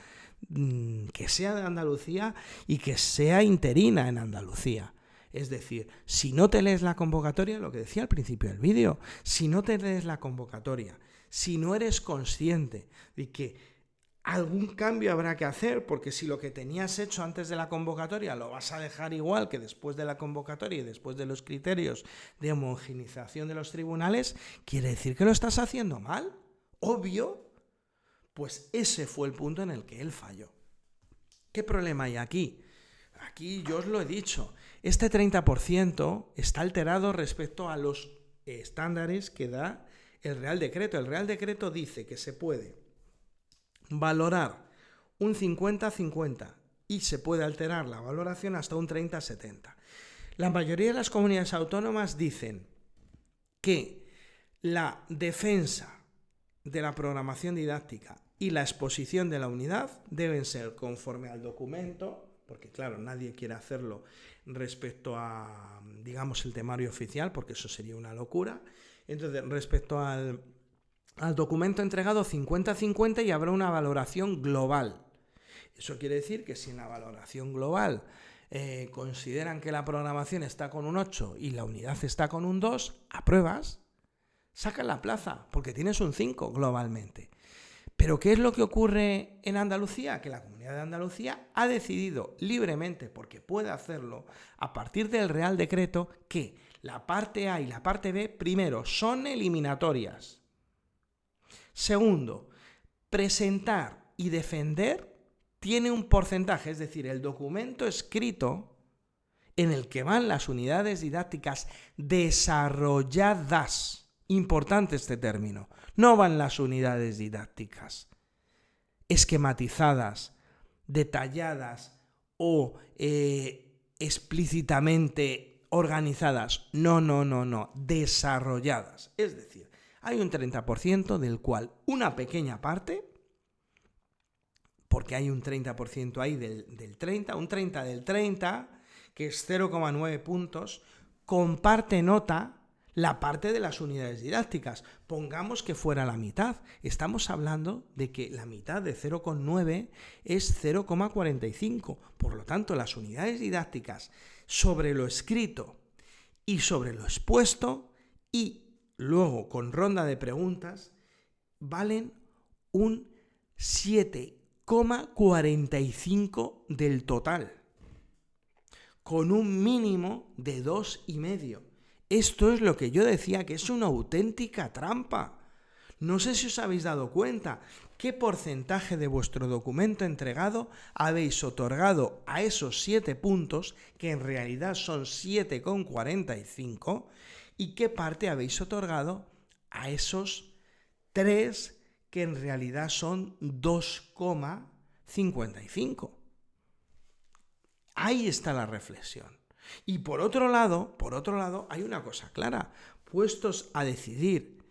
que sea de Andalucía y que sea interina en Andalucía. Es decir, si no te lees la convocatoria, lo que decía al principio del vídeo, si no te lees la convocatoria, si no eres consciente de que algún cambio habrá que hacer, porque si lo que tenías hecho antes de la convocatoria lo vas a dejar igual que después de la convocatoria y después de los criterios de homogeneización de los tribunales, quiere decir que lo estás haciendo mal, obvio. Pues ese fue el punto en el que él falló. ¿Qué problema hay aquí? Aquí yo os lo he dicho, este 30% está alterado respecto a los estándares que da el Real Decreto. El Real Decreto dice que se puede valorar un 50-50 y se puede alterar la valoración hasta un 30-70. La mayoría de las comunidades autónomas dicen que la defensa de la programación didáctica y la exposición de la unidad deben ser conforme al documento, porque claro, nadie quiere hacerlo respecto a, digamos, el temario oficial, porque eso sería una locura. Entonces, respecto al documento entregado 50-50, y habrá una valoración global. Eso quiere decir que si en la valoración global consideran que la programación está con un 8 y la unidad está con un 2, apruebas, sacas la plaza, porque tienes un 5 globalmente. Pero ¿qué es lo que ocurre en Andalucía? Que la Comunidad de Andalucía ha decidido libremente, porque puede hacerlo, a partir del Real Decreto, que la parte A y la parte B, primero, son eliminatorias. Segundo, Presentar y defender tiene un porcentaje, es decir, el documento escrito en el que van las unidades didácticas desarrolladas. Importante este término. No van las unidades didácticas esquematizadas, detalladas o explícitamente organizadas. No. Desarrolladas. Es decir, hay un 30% del cual una pequeña parte, porque hay un 30% ahí del 30, un 30 del 30, que es 0,9 puntos, comparte nota la parte de las unidades didácticas. Pongamos que fuera la mitad. Estamos hablando de que la mitad de 0,9 es 0,45. Por lo tanto, las unidades didácticas sobre lo escrito y sobre lo expuesto y luego con ronda de preguntas valen un 7,45 del total, con un mínimo de 2,5. Esto es lo que yo decía, que es una auténtica trampa. No sé si os habéis dado cuenta qué porcentaje de vuestro documento entregado habéis otorgado a esos 7 puntos, que en realidad son 7,45, y qué parte habéis otorgado a esos 3, que en realidad son 2,55. Ahí está la reflexión. Y por otro lado, hay una cosa clara. Puestos a decidir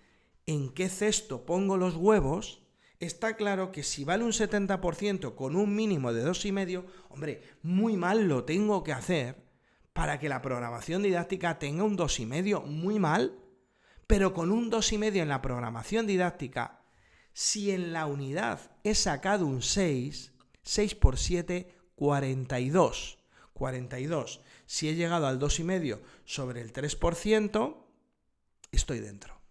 en qué cesto pongo los huevos, está claro que si vale un 70% con un mínimo de 2,5, hombre, muy mal lo tengo que hacer para que la programación didáctica tenga un 2,5, muy mal. Pero con un 2,5 en la programación didáctica, si en la unidad he sacado un 6 por 7, 42. 42. Si he llegado al 2,5 sobre el 3%, estoy dentro.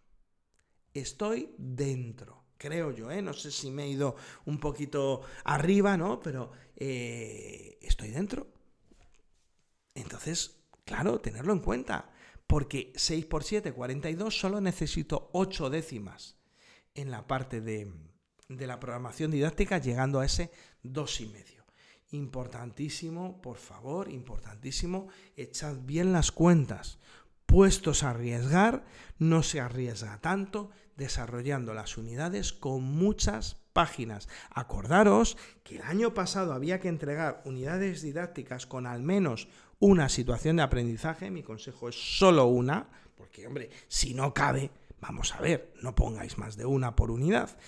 Estoy dentro, creo yo, No sé si me he ido un poquito arriba, ¿no? Pero estoy dentro. Entonces, claro, tenerlo en cuenta, porque 6 por 7, 42, solo necesito 8 décimas en la parte de la programación didáctica, llegando a ese 2,5. Importantísimo, por favor, importantísimo, echad bien las cuentas. Puestos a arriesgar, no se arriesga tanto desarrollando las unidades con muchas páginas. Acordaros que el año pasado había que entregar unidades didácticas con al menos una situación de aprendizaje. Mi consejo es solo una, porque, hombre, si no cabe, vamos a ver, no pongáis más de una por unidad.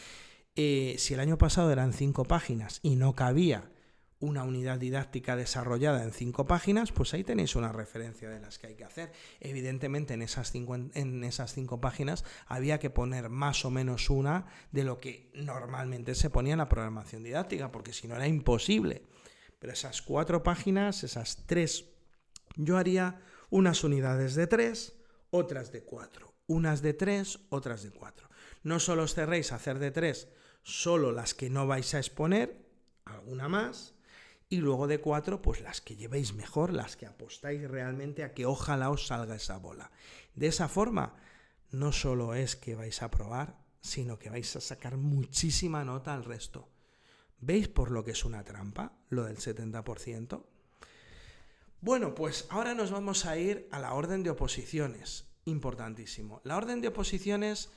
Si el año pasado eran 5 páginas y no cabía una unidad didáctica desarrollada en 5 páginas, pues ahí tenéis una referencia de las que hay que hacer. Evidentemente en esas 5 páginas había que poner más o menos una de lo que normalmente se ponía en la programación didáctica, porque si no era imposible. Pero esas 4 páginas, esas 3, yo haría unas unidades de 3, otras de 4, unas de 3, otras de 4. No solo os cerréis a hacer de 3 solo las que no vais a exponer, alguna más, y luego de 4, pues las que llevéis mejor, las que apostáis realmente a que ojalá os salga esa bola. De esa forma, no solo es que vais a aprobar, sino que vais a sacar muchísima nota al resto. ¿Veis por lo que es una trampa, lo del 70%? Bueno, pues ahora nos vamos a ir a la orden de oposiciones. Importantísimo. La orden de oposiciones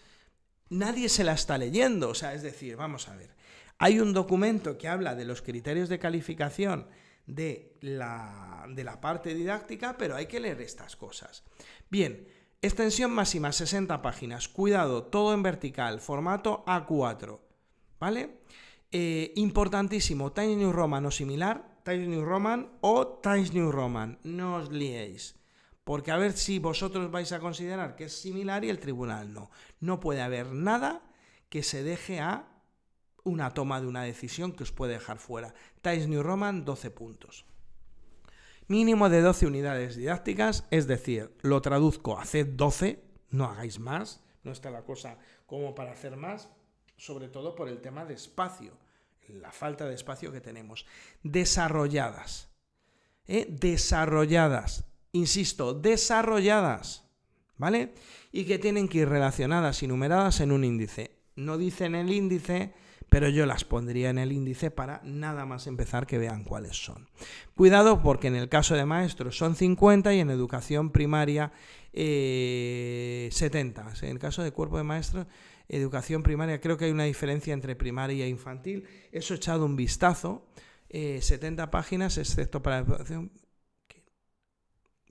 nadie se la está leyendo, o sea, es decir, vamos a ver. Hay un documento que habla de los criterios de calificación de la parte didáctica, pero hay que leer estas cosas. Bien, extensión máxima 60 páginas. Cuidado, todo en vertical, formato A4, ¿vale? Importantísimo, Times New Roman o similar, Times New Roman o Times New Roman. No os liéis, porque a ver si vosotros vais a considerar que es similar y el tribunal no. No puede haber nada que se deje a una toma de una decisión que os puede dejar fuera. Times New Roman, 12 puntos. Mínimo de 12 unidades didácticas, es decir, lo traduzco, haced 12, no hagáis más, no está la cosa como para hacer más, sobre todo por el tema de espacio, la falta de espacio que tenemos. Desarrolladas, desarrolladas, insisto, desarrolladas, ¿vale? Y que tienen que ir relacionadas y numeradas en un índice. No dice en el índice, pero yo las pondría en el índice para nada más empezar que vean cuáles son. Cuidado porque en el caso de maestros son 50 y en educación primaria 70. En el caso de cuerpo de maestros, educación primaria, creo que hay una diferencia entre primaria e infantil. Eso he echado un vistazo. 70 páginas, excepto para la educación.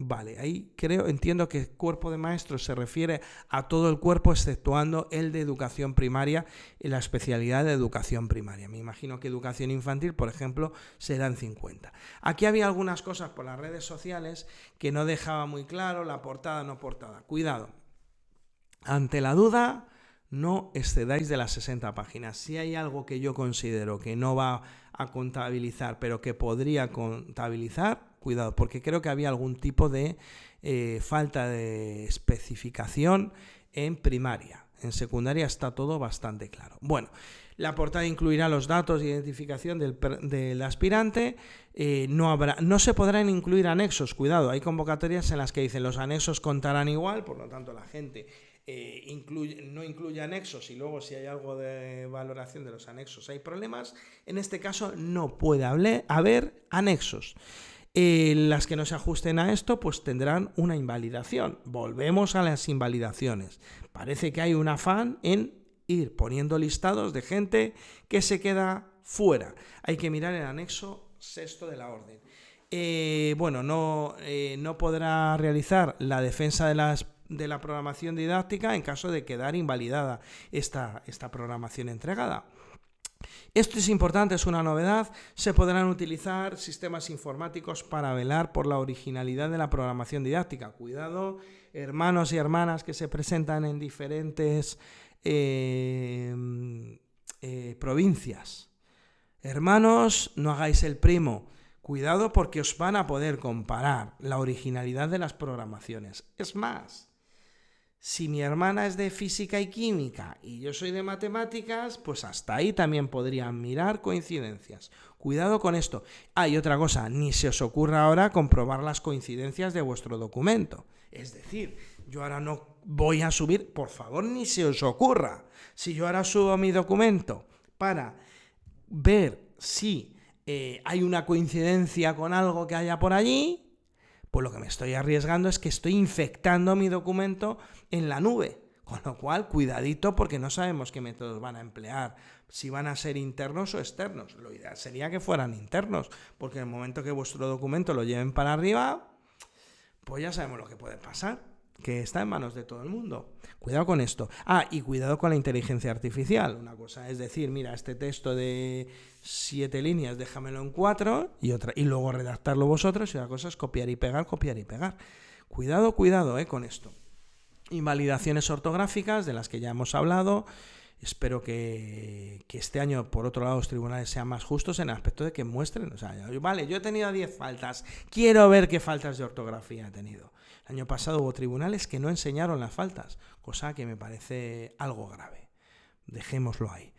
Vale, ahí entiendo que cuerpo de maestros se refiere a todo el cuerpo, exceptuando el de educación primaria y la especialidad de educación primaria. Me imagino que educación infantil, por ejemplo, serán 50. Aquí había algunas cosas por las redes sociales que no dejaba muy claro, la portada, no portada. Cuidado, ante la duda, no excedáis de las 60 páginas. Si hay algo que yo considero que no va a contabilizar, pero que podría contabilizar, cuidado, porque creo que había algún tipo de falta de especificación en primaria. En secundaria está todo bastante claro. Bueno, la portada incluirá los datos de identificación del aspirante. No se podrán incluir anexos. Cuidado, hay convocatorias en las que dicen los anexos contarán igual, por lo tanto la gente no incluye anexos y luego si hay algo de valoración de los anexos hay problemas. En este caso no puede haber anexos. Las que no se ajusten a esto pues tendrán una invalidación. Volvemos a las invalidaciones. Parece que hay un afán en ir poniendo listados de gente que se queda fuera. Hay que mirar el anexo 6 de la orden. No podrá realizar la defensa de la programación didáctica en caso de quedar invalidada esta programación entregada. Esto es importante, es una novedad. Se podrán utilizar sistemas informáticos para velar por la originalidad de la programación didáctica. Cuidado, hermanos y hermanas que se presentan en diferentes provincias. Hermanos, no hagáis el primo. Cuidado porque os van a poder comparar la originalidad de las programaciones. Es más, si mi hermana es de física y química y yo soy de matemáticas, pues hasta ahí también podrían mirar coincidencias. Cuidado con esto. Y otra cosa, ni se os ocurra ahora comprobar las coincidencias de vuestro documento. Es decir, yo ahora no voy a subir, por favor, ni se os ocurra. Si yo ahora subo mi documento para ver si hay una coincidencia con algo que haya por allí, pues lo que me estoy arriesgando es que estoy infectando mi documento en la nube. Con lo cual, cuidadito porque no sabemos qué métodos van a emplear, si van a ser internos o externos. Lo ideal sería que fueran internos, porque en el momento que vuestro documento lo lleven para arriba, pues ya sabemos lo que puede pasar, que está en manos de todo el mundo. Cuidado con esto. Y cuidado con la inteligencia artificial. Una cosa es decir, mira, este texto de 7 líneas, déjamelo en 4 y luego redactarlo vosotros, y otra cosa es copiar y pegar, copiar y pegar. Cuidado con esto. Invalidaciones ortográficas, de las que ya hemos hablado. Espero que este año, por otro lado, los tribunales sean más justos en el aspecto de que muestren. O sea, vale, yo he tenido 10 faltas, quiero ver qué faltas de ortografía he tenido. El año pasado hubo tribunales que no enseñaron las faltas, cosa que me parece algo grave. Dejémoslo ahí.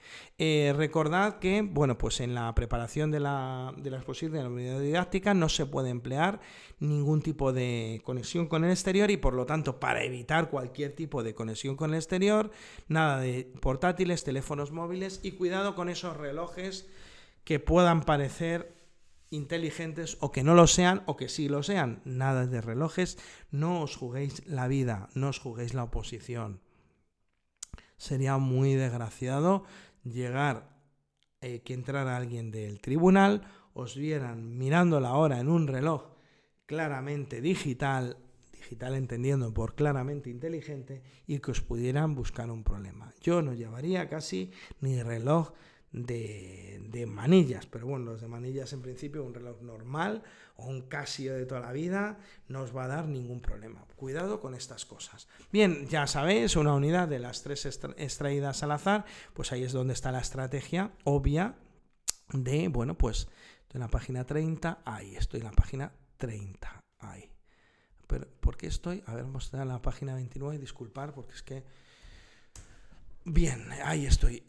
Recordad que, pues en la preparación de la exposición de la unidad didáctica no se puede emplear ningún tipo de conexión con el exterior y, por lo tanto, para evitar cualquier tipo de conexión con el exterior, nada de portátiles, teléfonos móviles y cuidado con esos relojes que puedan parecer inteligentes o que no lo sean o que sí lo sean. Nada de relojes, no os juguéis la vida, no os juguéis la oposición. Sería muy desgraciado llegar que entrara alguien del tribunal, os vieran mirando la hora en un reloj claramente digital entendiendo por claramente inteligente, y que os pudieran buscar un problema. Yo no llevaría casi ni reloj de manillas, pero bueno, los de manillas en principio, un reloj normal o un Casio de toda la vida no os va a dar ningún problema. Cuidado con estas cosas. Bien, ya sabéis, una unidad de las 3 extraídas al azar, pues ahí es donde está la estrategia obvia de, estoy en la página 30, ahí estoy en la página 30, ahí. Pero, ¿por qué estoy? A ver, vamos a dar la página 29, disculpar, porque es que... Bien, ahí estoy.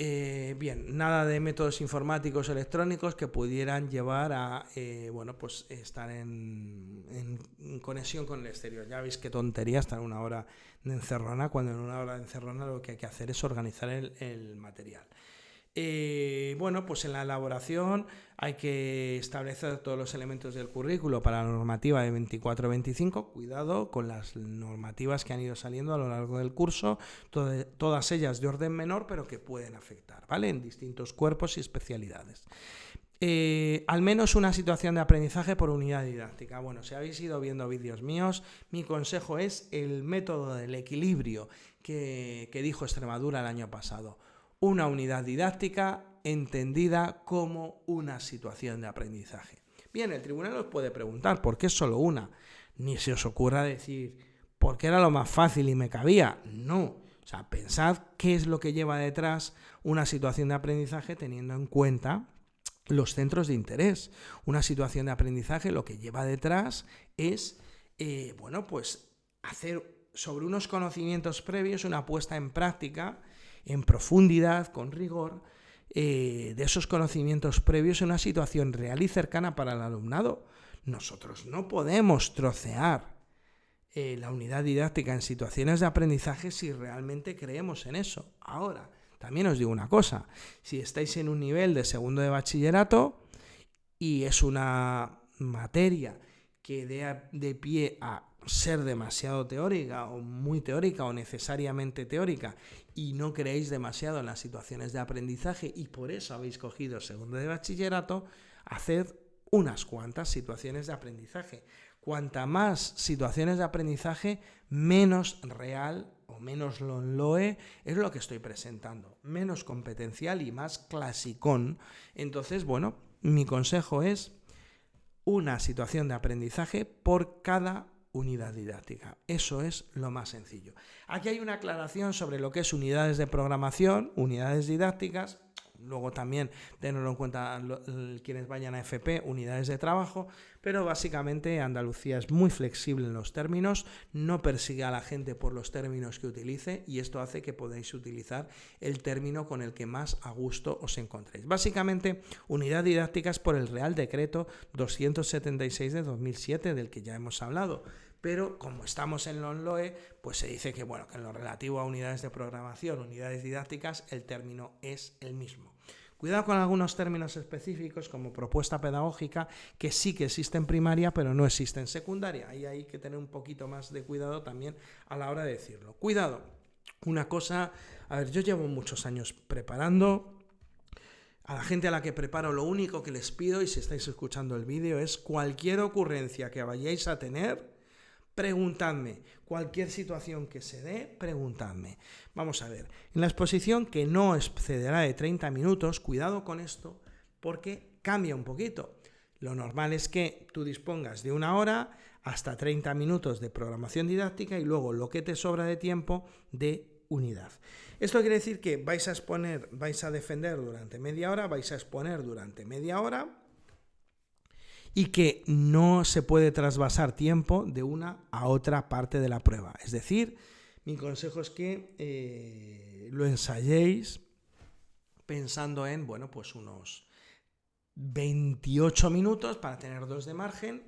Bien, nada de métodos informáticos electrónicos que pudieran llevar a estar en conexión con el exterior. Ya veis qué tontería estar una hora de encerrona, cuando en una hora de encerrona lo que hay que hacer es organizar el material. Bueno, pues en la elaboración hay que establecer todos los elementos del currículo para la normativa de 24-25. Cuidado con las normativas que han ido saliendo a lo largo del curso, todas ellas de orden menor, pero que pueden afectar, ¿vale? En distintos cuerpos y especialidades. Al menos una situación de aprendizaje por unidad didáctica. Bueno, si habéis ido viendo vídeos míos, mi consejo es el método del equilibrio que dijo Extremadura el año pasado. Una unidad didáctica entendida como una situación de aprendizaje. Bien, el tribunal os puede preguntar ¿por qué solo una? Ni se os ocurra decir porque era lo más fácil y me cabía. No. O sea, pensad qué es lo que lleva detrás una situación de aprendizaje teniendo en cuenta los centros de interés. Una situación de aprendizaje lo que lleva detrás es, pues hacer sobre unos conocimientos previos una puesta en práctica en profundidad, con rigor, de esos conocimientos previos en una situación real y cercana para el alumnado. Nosotros no podemos trocear la unidad didáctica en situaciones de aprendizaje si realmente creemos en eso. Ahora, también os digo una cosa, si estáis en un nivel de segundo de bachillerato y es una materia que dé de pie a ser demasiado teórica o muy teórica o necesariamente teórica y no creéis demasiado en las situaciones de aprendizaje y por eso habéis cogido segundo de bachillerato, haced unas cuantas situaciones de aprendizaje. Cuanta más situaciones de aprendizaje, menos real o menos LOE es lo que estoy presentando, menos competencial y más clasicón. Entonces, bueno, mi consejo es una situación de aprendizaje por cada unidad didáctica. Eso es lo más sencillo. Aquí hay una aclaración sobre lo que es unidades de programación, unidades didácticas, luego también tenerlo en cuenta quienes vayan a FP, unidades de trabajo, pero básicamente Andalucía es muy flexible en los términos, no persigue a la gente por los términos que utilice y esto hace que podáis utilizar el término con el que más a gusto os encontréis. Básicamente, unidad didáctica es por el Real Decreto 276 de 2007 del que ya hemos hablado. Pero como estamos en LOE, pues se dice que, bueno, que en lo relativo a unidades de programación, unidades didácticas, el término es el mismo. Cuidado con algunos términos específicos como propuesta pedagógica, que sí que existe en primaria, pero no existe en secundaria. Ahí hay que tener un poquito más de cuidado también a la hora de decirlo. Cuidado, una cosa, a ver, yo llevo muchos años preparando. A la gente a la que preparo lo único que les pido, y si estáis escuchando el vídeo, es cualquier ocurrencia que vayáis a tener, preguntadme. Cualquier situación que se dé, preguntadme. Vamos a ver, en la exposición que no excederá de 30 minutos, cuidado con esto, porque cambia un poquito. Lo normal es que tú dispongas de 1 hora hasta 30 minutos de programación didáctica y luego lo que te sobra de tiempo de unidad. Esto quiere decir que vais a defender durante media hora, vais a exponer durante media hora y que no se puede trasvasar tiempo de una a otra parte de la prueba. Es decir, mi consejo es que lo ensayéis pensando en, bueno, pues unos 28 minutos para tener 2 de margen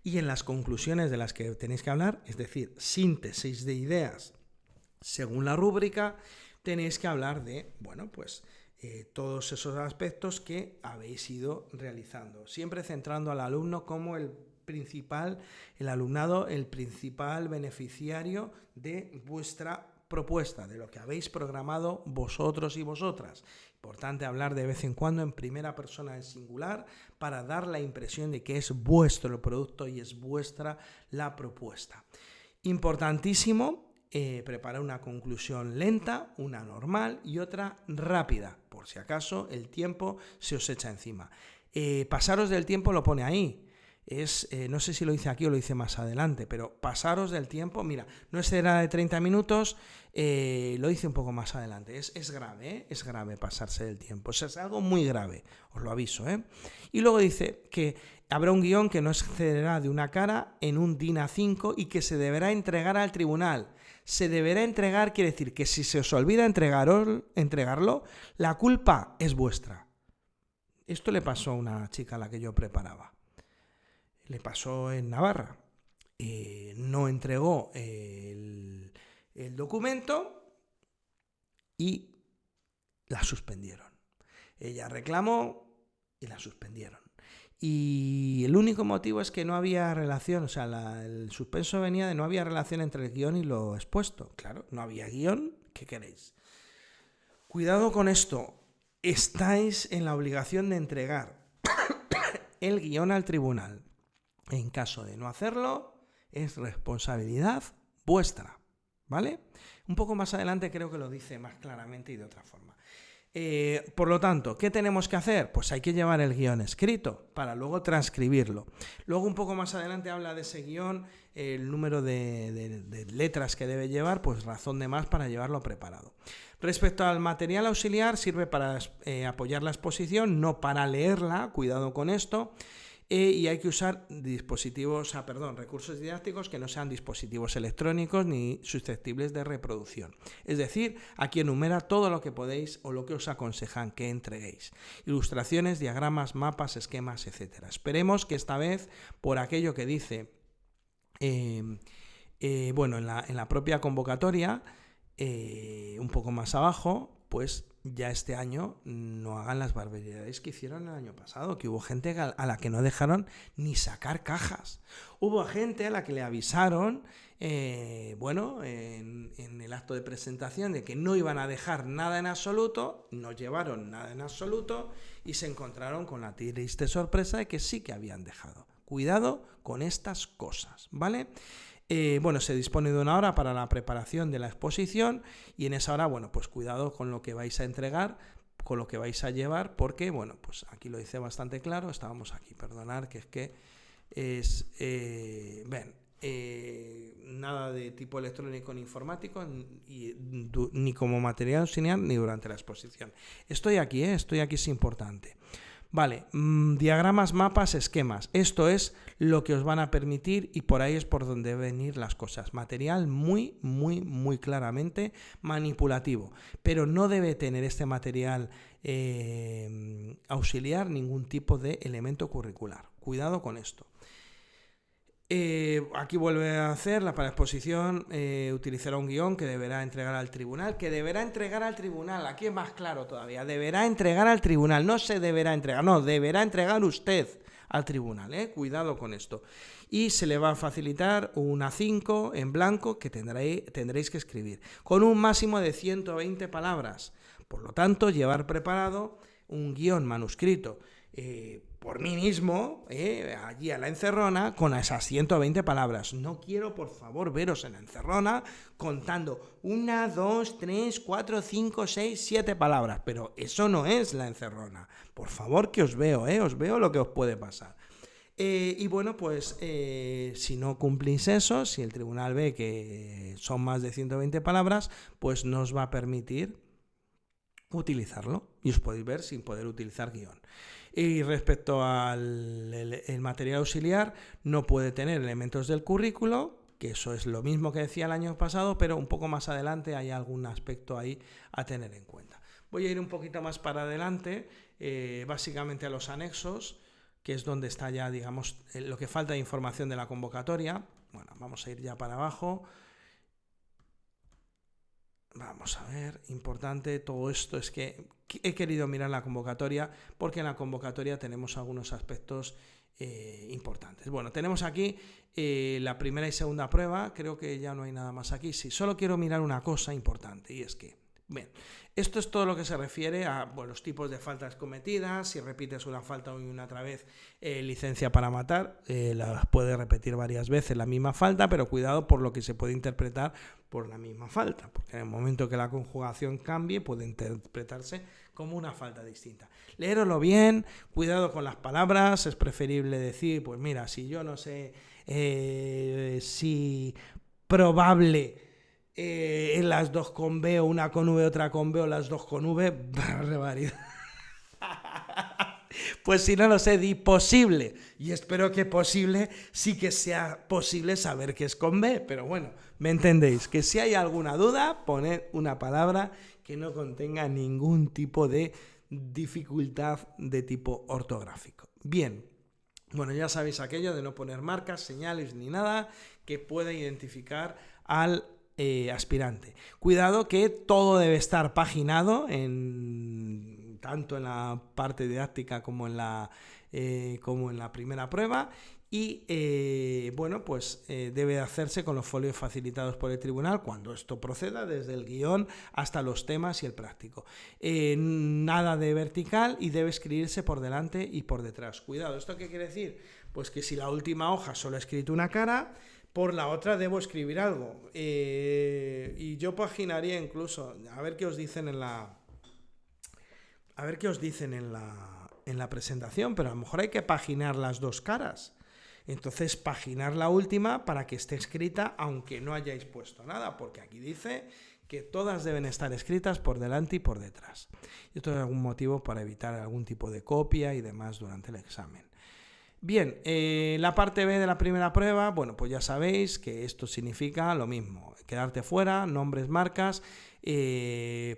y en las conclusiones de las que tenéis que hablar, es decir, síntesis de ideas según la rúbrica, tenéis que hablar de, bueno, pues todos esos aspectos que habéis ido realizando, siempre centrando al alumno como el alumnado, el principal beneficiario de vuestra propuesta, de lo que habéis programado vosotros y vosotras. Importante hablar de vez en cuando en primera persona en singular para dar la impresión de que es vuestro el producto y es vuestra la propuesta. Importantísimo preparar una conclusión lenta, una normal y otra rápida, por si acaso el tiempo se os echa encima. Pasaros del tiempo lo pone ahí. No sé si lo hice aquí o lo hice más adelante, pero pasaros del tiempo, mira, no excederá de 30 minutos, lo hice un poco más adelante. Es grave, es grave pasarse del tiempo, es algo muy grave, os lo aviso. Y luego dice que habrá un guión que no excederá de una cara en un DIN A5 y que se deberá entregar al tribunal. Se deberá entregar quiere decir que si se os olvida entregarlo, la culpa es vuestra. Esto le pasó a una chica a la que yo preparaba. Le pasó en Navarra. No entregó el documento y la suspendieron. Ella reclamó y la suspendieron. Y el único motivo es que no había relación, o sea, el suspenso venía de no había relación entre el guión y lo expuesto. Claro, no había guión, ¿qué queréis? Cuidado con esto, estáis en la obligación de entregar el guión al tribunal. En caso de no hacerlo, es responsabilidad vuestra, ¿vale? Un poco más adelante creo que lo dice más claramente y de otra forma. Por lo tanto, ¿qué tenemos que hacer? Pues hay que llevar el guión escrito para luego transcribirlo. Luego un poco más adelante habla de ese guión, el número de letras que debe llevar, pues razón de más para llevarlo preparado. Respecto al material auxiliar, sirve para apoyar la exposición, no para leerla, cuidado con esto. Y hay que usar recursos didácticos que no sean dispositivos electrónicos ni susceptibles de reproducción. Es decir, aquí enumera todo lo que podéis o lo que os aconsejan que entreguéis. Ilustraciones, diagramas, mapas, esquemas, etc. Esperemos que esta vez, por aquello que dice en la propia convocatoria, un poco más abajo, pues ya este año no hagan las barbaridades que hicieron el año pasado, que hubo gente a la que no dejaron ni sacar cajas. Hubo gente a la que le avisaron, en el acto de presentación de que no iban a dejar nada en absoluto, no llevaron nada en absoluto y se encontraron con la triste sorpresa de que sí que habían dejado. Cuidado con estas cosas, ¿vale? Se dispone de 1 hora para la preparación de la exposición y en esa hora, pues cuidado con lo que vais a entregar, con lo que vais a llevar, porque, pues aquí lo dice bastante claro, estábamos aquí, perdonad, que es nada de tipo electrónico ni informático, ni como material auxiliar, ni durante la exposición. Estoy aquí, es importante. Vale, diagramas, mapas, esquemas. Esto es lo que os van a permitir y por ahí es por donde deben ir las cosas. Material muy, muy, muy claramente manipulativo. Pero no debe tener este material auxiliar ningún tipo de elemento curricular. Cuidado con esto. Aquí vuelve a hacer la para exposición, utilizará un guión que deberá entregar al tribunal, aquí es más claro todavía, deberá entregar al tribunal, no se deberá entregar, no, deberá entregar usted al tribunal, cuidado con esto. Y se le va a facilitar un A5 en blanco que tendréis que escribir, con un máximo de 120 palabras, por lo tanto, llevar preparado un guión manuscrito, por mí mismo, allí a la encerrona, con esas 120 palabras. No quiero, por favor, veros en la encerrona contando 1, 2, 3, 4, 5, 6, 7 palabras. Pero eso no es la encerrona. Por favor, que os veo lo que os puede pasar. Si no cumplís eso, si el tribunal ve que son más de 120 palabras, pues no os va a permitir utilizarlo y os podéis ver sin poder utilizar guión. Y respecto al el material auxiliar, no puede tener elementos del currículo, que eso es lo mismo que decía el año pasado, pero un poco más adelante hay algún aspecto ahí a tener en cuenta. Voy a ir un poquito más para adelante, básicamente a los anexos, que es donde está ya, digamos, lo que falta de información de la convocatoria. Bueno, vamos a ir ya para abajo. Vamos a ver, importante, todo esto es que he querido mirar la convocatoria porque en la convocatoria tenemos algunos aspectos importantes. Bueno, tenemos aquí la primera y segunda prueba, creo que ya no hay nada más aquí. Sí, solo quiero mirar una cosa importante y es que, bien, esto es todo lo que se refiere a los tipos de faltas cometidas. Si repites una falta una otra vez, licencia para matar, la puede repetir varias veces la misma falta, pero cuidado por lo que se puede interpretar por la misma falta, porque en el momento que la conjugación cambie puede interpretarse como una falta distinta. Leéroslo bien, cuidado con las palabras, es preferible decir, pues mira, si yo no sé si probable en las dos con B o una con V, otra con B o las dos con V, barbaridad. Pues si no lo sé, di posible. Y espero que posible sí que sea posible saber que es con B. Pero bueno, me entendéis. Que si hay alguna duda, poned una palabra que no contenga ningún tipo de dificultad de tipo ortográfico. Bien. Bueno, ya sabéis aquello de no poner marcas, señales ni nada que pueda identificar al aspirante. Cuidado que todo debe estar paginado en tanto en la parte didáctica como en la primera prueba. Y bueno, pues debe hacerse con los folios facilitados por el tribunal cuando esto proceda, desde el guión hasta los temas y el práctico. Nada de vertical y debe escribirse por delante y por detrás. Cuidado, ¿esto qué quiere decir? Pues que si la última hoja solo he escrito una cara, por la otra debo escribir algo. Y yo paginaría incluso, a ver qué os dicen en la presentación, pero a lo mejor hay que paginar las dos caras. Entonces, paginar la última para que esté escrita aunque no hayáis puesto nada, porque aquí dice que todas deben estar escritas por delante y por detrás. Y esto es algún motivo para evitar algún tipo de copia y demás durante el examen. Bien, la parte B de la primera prueba, bueno, pues ya sabéis que esto significa lo mismo, quedarte fuera, nombres, marcas,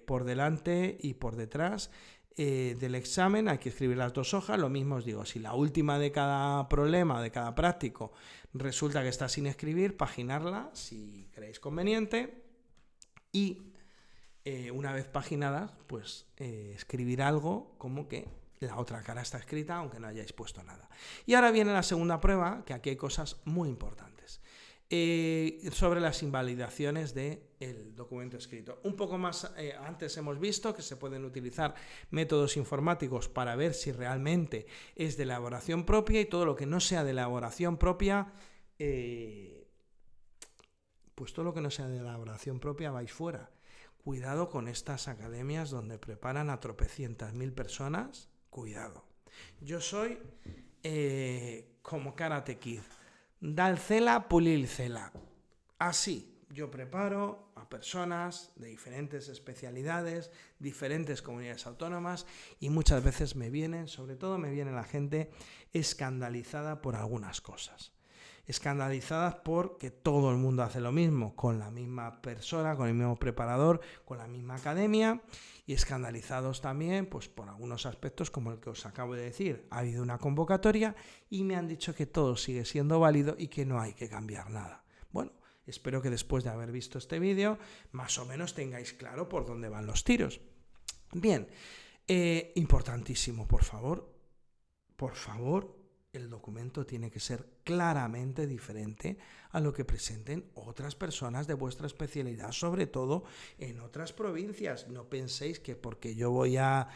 por delante y por detrás. Del examen hay que escribir las dos hojas, lo mismo os digo, si la última de cada problema, de cada práctico, resulta que está sin escribir, paginarla si creéis conveniente y una vez paginadas, pues escribir algo como que la otra cara está escrita aunque no hayáis puesto nada. Y ahora viene la segunda prueba, que aquí hay cosas muy importantes. Sobre las invalidaciones del documento escrito. Un poco más antes hemos visto que se pueden utilizar métodos informáticos para ver si realmente es de elaboración propia, y todo lo que no sea de elaboración propia, pues todo lo que no sea de elaboración propia vais fuera. Cuidado con estas academias donde preparan a tropecientas mil personas. Cuidado. Yo soy como Karate Kid. Dal cela, pulil cela. Así, yo preparo a personas de diferentes especialidades, diferentes comunidades autónomas, y muchas veces sobre todo me viene la gente escandalizada por algunas cosas. Escandalizadas porque todo el mundo hace lo mismo, con la misma persona, con el mismo preparador, con la misma academia, y escandalizados también pues, por algunos aspectos como el que os acabo de decir. Ha habido una convocatoria y me han dicho que todo sigue siendo válido y que no hay que cambiar nada. Bueno, espero que después de haber visto este vídeo más o menos tengáis claro por dónde van los tiros. Bien, importantísimo, por favor, el documento tiene que ser claramente diferente a lo que presenten otras personas de vuestra especialidad, sobre todo en otras provincias. No penséis que porque yo voy a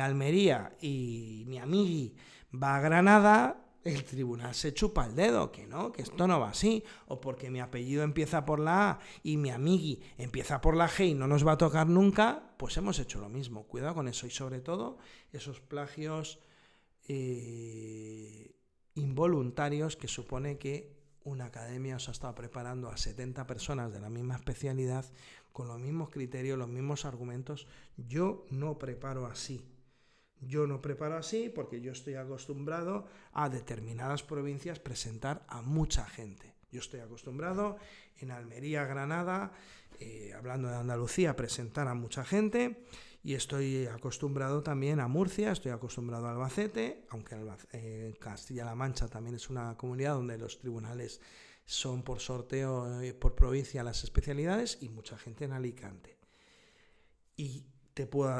Almería y mi amigui va a Granada, el tribunal se chupa el dedo, que no, que esto no va así. O porque mi apellido empieza por la A y mi amigui empieza por la G y no nos va a tocar nunca, pues hemos hecho lo mismo. Cuidado con eso, y sobre todo esos plagios involuntarios que supone que una academia os ha estado preparando a 70 personas de la misma especialidad con los mismos criterios, los mismos argumentos. Yo no preparo así porque yo estoy acostumbrado a determinadas provincias presentar a mucha gente. Yo estoy acostumbrado en Almería, Granada, hablando de Andalucía, presentar a mucha gente. Y estoy acostumbrado también a Murcia, estoy acostumbrado a Albacete, aunque Castilla-La Mancha también es una comunidad donde los tribunales son por sorteo, por provincia las especialidades, y mucha gente en Alicante. Y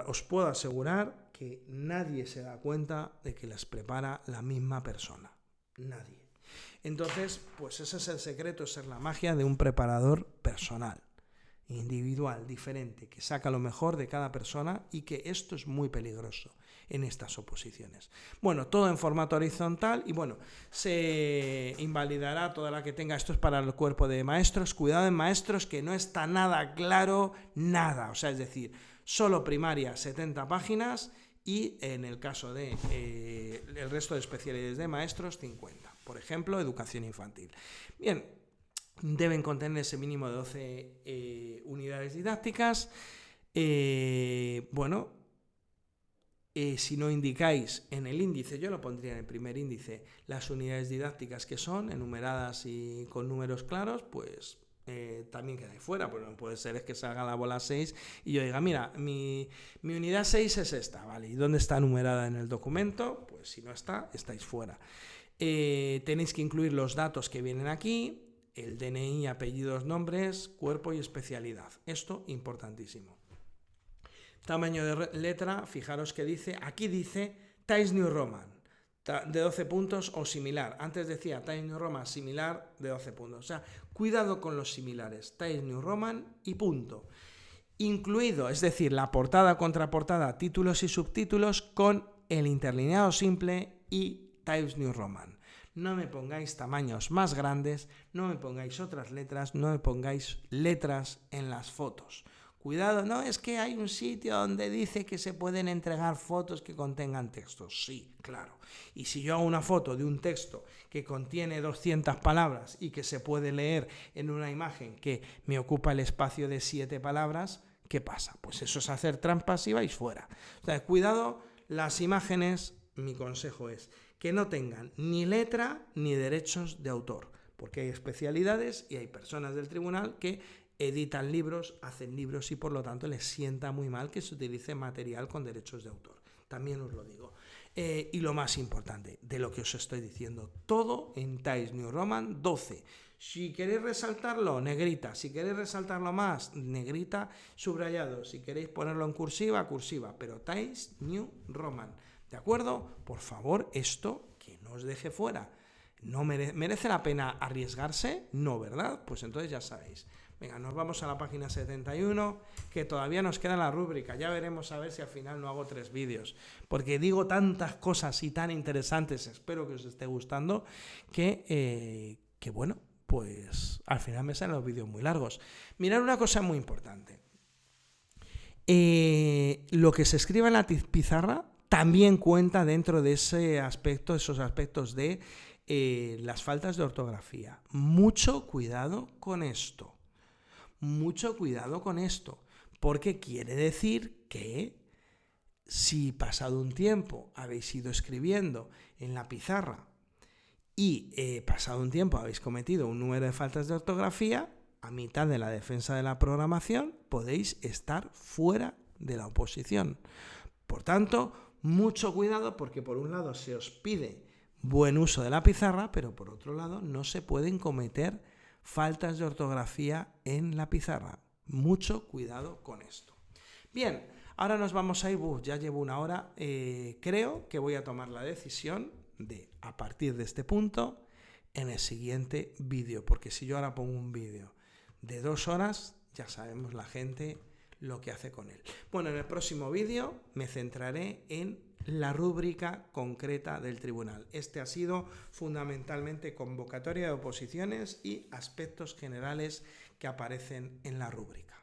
os puedo asegurar que nadie se da cuenta de que las prepara la misma persona. Nadie. Entonces, pues ese es el secreto, esa es la magia de un preparador personal, individual, diferente, que saca lo mejor de cada persona, y que esto es muy peligroso en estas oposiciones. Bueno, todo en formato horizontal, y bueno, se invalidará toda la que tenga. Esto es para el cuerpo de maestros. Cuidado en maestros, que no está nada claro, nada. O sea, es decir, solo primaria 70 páginas y en el caso de el resto de especialidades de maestros 50. Por ejemplo, educación infantil. Bien, deben contener ese mínimo de 12 unidades didácticas. Si no indicáis en el índice, yo lo pondría en el primer índice, las unidades didácticas que son enumeradas y con números claros, pues también quedáis fuera. Pues no puede ser es que salga la bola 6 y yo diga, mira, mi unidad 6 es esta, ¿vale? ¿Y dónde está numerada en el documento? Pues si no está, estáis fuera. Tenéis que incluir los datos que vienen aquí, el DNI, apellidos, nombres, cuerpo y especialidad. Esto importantísimo. Tamaño de letra, fijaros que dice, aquí dice Times New Roman de 12 puntos o similar. Antes decía Times New Roman similar de 12 puntos. O sea, cuidado con los similares. Times New Roman y punto. Incluido, es decir, la portada, contraportada, títulos y subtítulos con el interlineado simple y Times New Roman. No me pongáis tamaños más grandes, no me pongáis otras letras, no me pongáis letras en las fotos. Cuidado, no es que hay un sitio donde dice que se pueden entregar fotos que contengan textos. Sí, claro. Y si yo hago una foto de un texto que contiene 200 palabras y que se puede leer en una imagen que me ocupa el espacio de 7 palabras, ¿qué pasa? Pues eso es hacer trampas y vais fuera. O sea, cuidado, las imágenes, mi consejo es que no tengan ni letra ni derechos de autor, porque hay especialidades y hay personas del tribunal que editan libros, hacen libros y por lo tanto les sienta muy mal que se utilice material con derechos de autor. También os lo digo. Y lo más importante de lo que os estoy diciendo, todo en Times New Roman 12. Si queréis resaltarlo, negrita. Si queréis resaltarlo más, negrita, subrayado. Si queréis ponerlo en cursiva, cursiva. Pero Times New Roman. ¿De acuerdo? Por favor, esto que no os deje fuera. ¿No merece la pena arriesgarse? No, ¿verdad? Pues entonces ya sabéis. Venga, nos vamos a la página 71, que todavía nos queda la rúbrica. Ya veremos a ver si al final no hago 3 vídeos. Porque digo tantas cosas y tan interesantes, espero que os esté gustando, que bueno, pues al final me salen los vídeos muy largos. Mirad una cosa muy importante. Lo que se escribe en la pizarra también cuenta dentro de ese aspecto, esos aspectos de las faltas de ortografía. Mucho cuidado con esto. Mucho cuidado con esto, porque quiere decir que si pasado un tiempo habéis ido escribiendo en la pizarra y pasado un tiempo habéis cometido un número de faltas de ortografía, a mitad de la defensa de la programación podéis estar fuera de la oposición. Por tanto, mucho cuidado porque por un lado se os pide buen uso de la pizarra, pero por otro lado no se pueden cometer faltas de ortografía en la pizarra. Mucho cuidado con esto. Bien, ahora nos vamos a ir, ya llevo una hora, creo que voy a tomar la decisión de, a partir de este punto, en el siguiente vídeo, porque si yo ahora pongo un vídeo de 2 horas, ya sabemos la gente lo que hace con él. Bueno, en el próximo vídeo me centraré en la rúbrica concreta del tribunal. Este ha sido fundamentalmente convocatoria de oposiciones y aspectos generales que aparecen en la rúbrica.